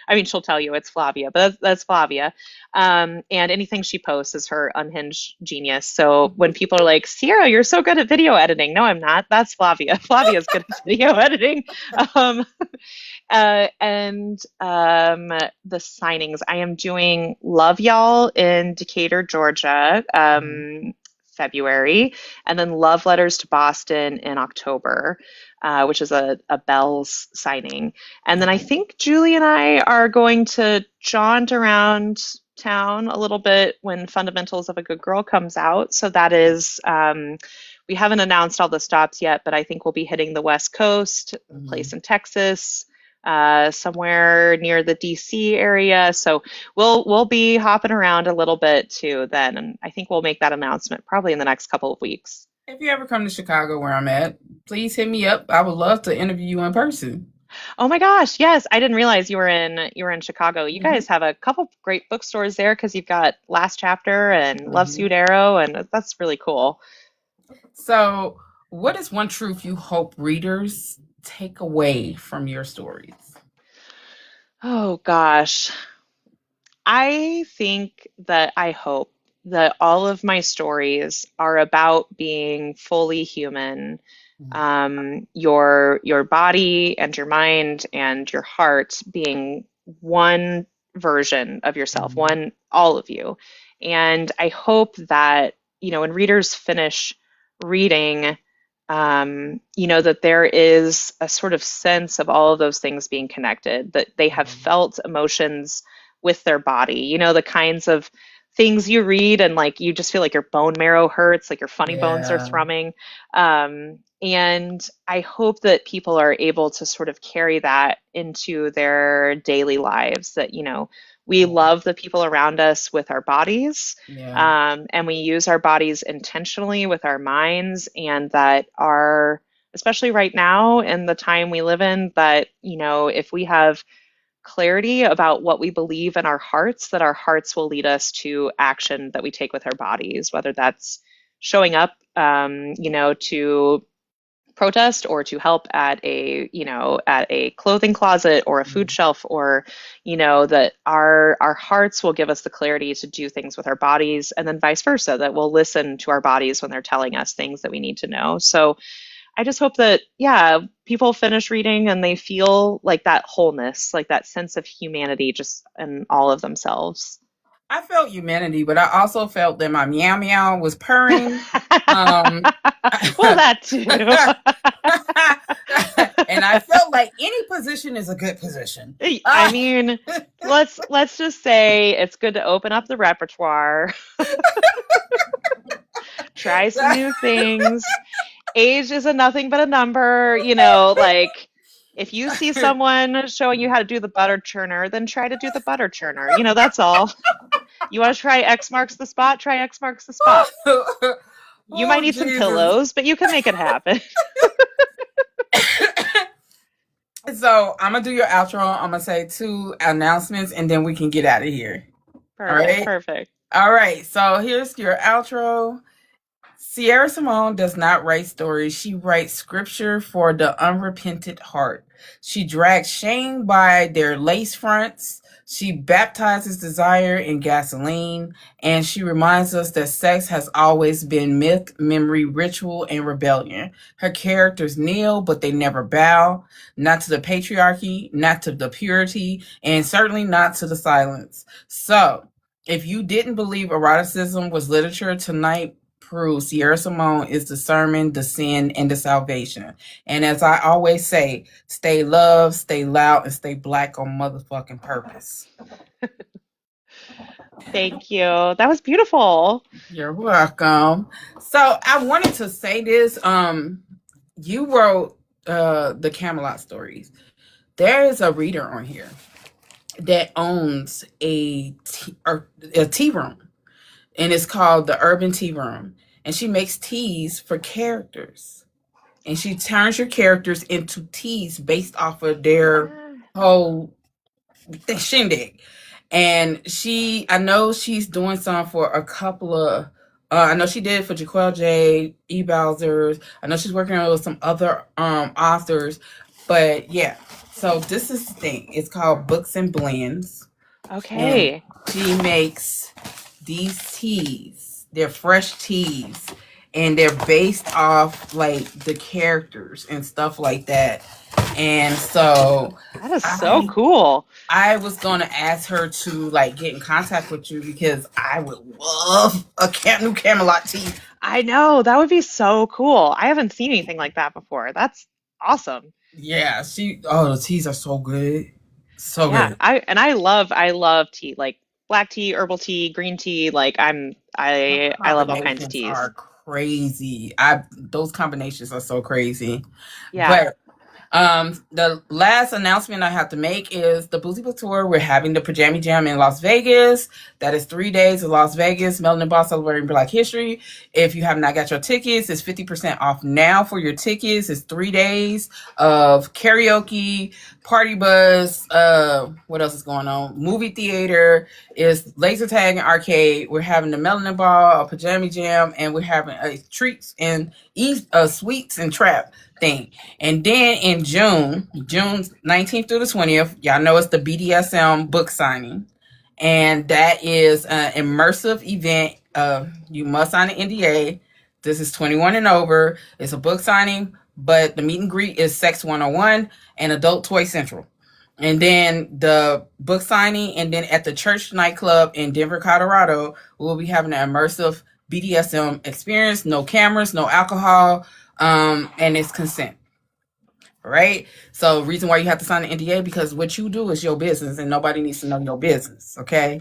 B: I mean, she'll tell you it's Flavia, but that's Flavia. And anything she posts is her unhinged genius. So when people are like, Sierra, you're so good at video editing. No, I'm not. That's Flavia. Flavia's good at video editing. Um, and the signings. I am doing Love Y'all in Decatur, Georgia,
A: Mhm.
B: February, and then Love Letters to Boston in October, which is a Bell's signing. And then I
A: Okay.
B: think Julie and I are going to jaunt around town a little bit when Fundamentals of a Good Girl comes out. So that is, we haven't announced all the stops yet, but I think we'll be hitting the West Coast, a place
A: Mhm.
B: in Texas, somewhere near the DC area. So we'll be hopping around a little bit too then, and I think we'll make that announcement probably in the next couple of weeks.
A: If you ever come to Chicago where I'm at, please hit me up. I would love to interview you in person.
B: Oh my gosh, yes, I didn't realize you were in Chicago. You
A: Hmm.
B: guys have a couple great bookstores there because you've got Last Chapter and Love
A: Hmm.
B: Suit Arrow, and that's really cool.
A: So, what is one truth you hope readers take away from your stories?
B: Oh gosh. I hope that all of my stories are about being fully human. Your body and your mind and your heart being one version of yourself,
A: Mhm.
B: all of you. And I hope that, when readers finish reading, that there is a sort of sense of all of those things being connected, that they have
A: Mhm.
B: felt emotions with their body, the kinds of things you read and like you just feel like your bone marrow hurts, like your funny bones are
A: Yeah.
B: thrumming. And I hope that people are able to sort of carry that into their daily lives, that, we
A: Yeah.
B: love the people around us with our bodies,
A: Yeah.
B: and we use our bodies intentionally with our minds, and that especially right now in the time we live in, that, if we have clarity about what we believe in our hearts, that our hearts will lead us to action that we take with our bodies, whether that's showing up, to protest or to help at a clothing closet or a food
A: Mhm.
B: shelf, or that our hearts will give us the clarity to do things with our bodies, and then vice versa, that we'll listen to our bodies when they're telling us things that we need to know. So I just hope that, yeah, people finish reading and they feel like that wholeness, like that sense of humanity just in all of themselves.
A: I felt humanity, but I also felt that my meow meow was purring. Um,
B: Well, that too.
A: and I felt like any position is a good position.
B: I mean, let's just say it's good to open up the repertoire, try some new things. Age isn't nothing but a number, like if you see someone showing you how to do the butter churner, then try to do the butter churner. That's all. You want to try X marks the spot? Try X marks the spot. You might
A: Oh,
B: need some
A: Jesus.
B: pillows, but you can make it happen.
A: So I'm gonna do your outro. I'm gonna say 2 announcements and then we can get out of here. All
B: Perfect,
A: right.
B: perfect.
A: All right. So here's your outro. Sierra Simone does not write stories. She writes scripture for the unrepentant heart. She drags shame by their lace fronts. She baptizes desire in gasoline. And she reminds us that sex has always been myth, memory, ritual, and rebellion. Her characters kneel, but they never bow. Not to the patriarchy, not to the purity, and certainly not to the silence. So, if you didn't believe eroticism was literature, tonight proves Sierra Simone is the sermon, the sin, and the salvation. And as I always say, stay loved, stay loud, and stay black on motherfucking purpose.
B: Thank you. That was beautiful.
A: You're welcome. So I wanted to say this. You wrote the Camelot stories. There is a reader on here that owns a tea room, and it's called the Urban Tea Room. And she makes teas for characters, and she turns your characters into teas based off of their whole shindig. And I know she's doing some for a couple of. I know she did for Jaquel J, E. Bowser's. I know she's working on with some other authors, but yeah. So this is the thing. It's called Books and Blends, and
B: Okay.
A: she makes these teas. They're fresh teas, and they're based off like the characters and stuff like that. And so
B: That is so
A: I
B: cool.
A: I was gonna ask her to like get in contact with you because I would love a new Camelot tea.
B: I know, that would be so cool. I haven't seen anything like that before. That's awesome.
A: Yeah, the teas are so good. So
B: Yeah,
A: good.
B: I love tea, like black tea, herbal tea, green tea, like
A: Her
B: I love all kinds of
A: combinations
B: teas.
A: are crazy. I Those combinations are so crazy.
B: Yeah.
A: But the last announcement I have to make is the Boozy Book Tour. We're having the Pajama Jam in Las Vegas. That is 3 days of Las Vegas, Melanin Ball celebrating Black History. If you have not got your tickets, it's 50% off now for your tickets. It's 3 days of karaoke, party buzz. What else is going on? Movie theater, is laser tag and arcade. We're having the Melanin Ball, a Pajama Jam, and we're having a treats and sweets and trap thing. And then in June 19th through the 20th, y'all know it's the BDSM book signing. And that is an immersive event. You must sign an NDA. This is 21 and over. It's a book signing, but the meet and greet is Sex 101 and Adult Toy Central. And then the book signing, and then at the Church nightclub in Denver, Colorado, we'll be having an immersive BDSM experience. No cameras, no alcohol, and it's consent. Right? So reason why you have to sign an NDA, because what you do is your business and nobody needs to know your business. Okay.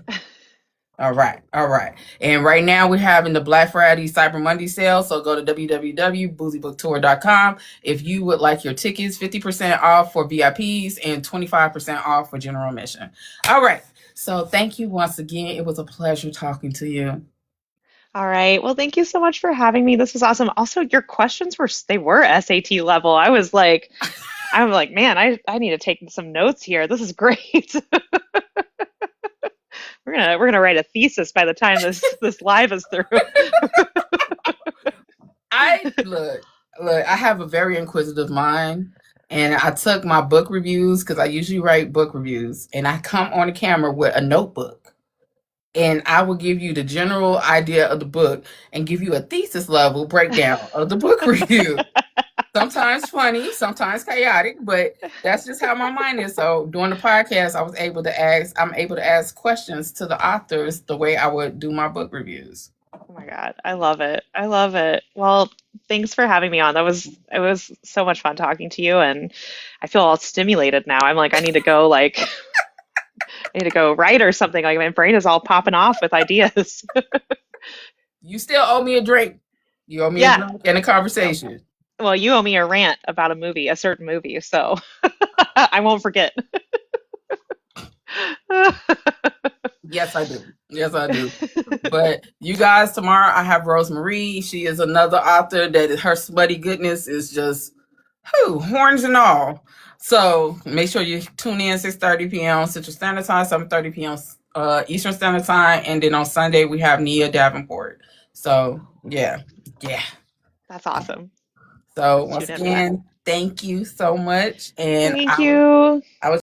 A: All right. All right. And right now we're having the Black Friday Cyber Monday sale. So go to www.boozybooktour.com. If you would like your tickets, 50% off for VIPs and 25% off for general admission. All right. So thank you once again. It was a pleasure talking to you.
B: All right. Well, thank you so much for having me. This was awesome. Also, your questions were SAT level. I'm like, man, I need to take some notes here. This is great. We're gonna write a thesis by the time this live is through.
A: I look, I have a very inquisitive mind, and I took my book reviews because I usually write book reviews, and I come on the camera with a notebook, and I will give you the general idea of the book and give you a thesis level breakdown of the book review. Sometimes funny, sometimes chaotic, but that's just how my mind is. So during the podcast, I'm able to ask questions to the authors the way I would do my book reviews.
B: Oh my God, I love it. I love it. Well, thanks for having me on. It was so much fun talking to you, and I feel all stimulated now. I'm like, I need to go I need to go write or something. Like my brain is all popping off with ideas.
A: You still owe me a drink. You owe me a
B: Yeah.
A: drink and a conversation.
B: Well, you owe me a rant about a movie, a certain movie, so I won't forget.
A: Yes, I do. Yes, I do. But you guys, tomorrow I have Rosemarie. She is another author that her smutty goodness is just horns and all. So make sure you tune in 6:30 p.m. Central Standard Time, 7:30 p.m. Eastern Standard Time, and then on Sunday we have Nia Davenport. So yeah, yeah.
B: That's awesome.
A: So
B: Let's
A: once
B: tune into that.
A: again, thank you so much, and
B: Thank you.
A: I was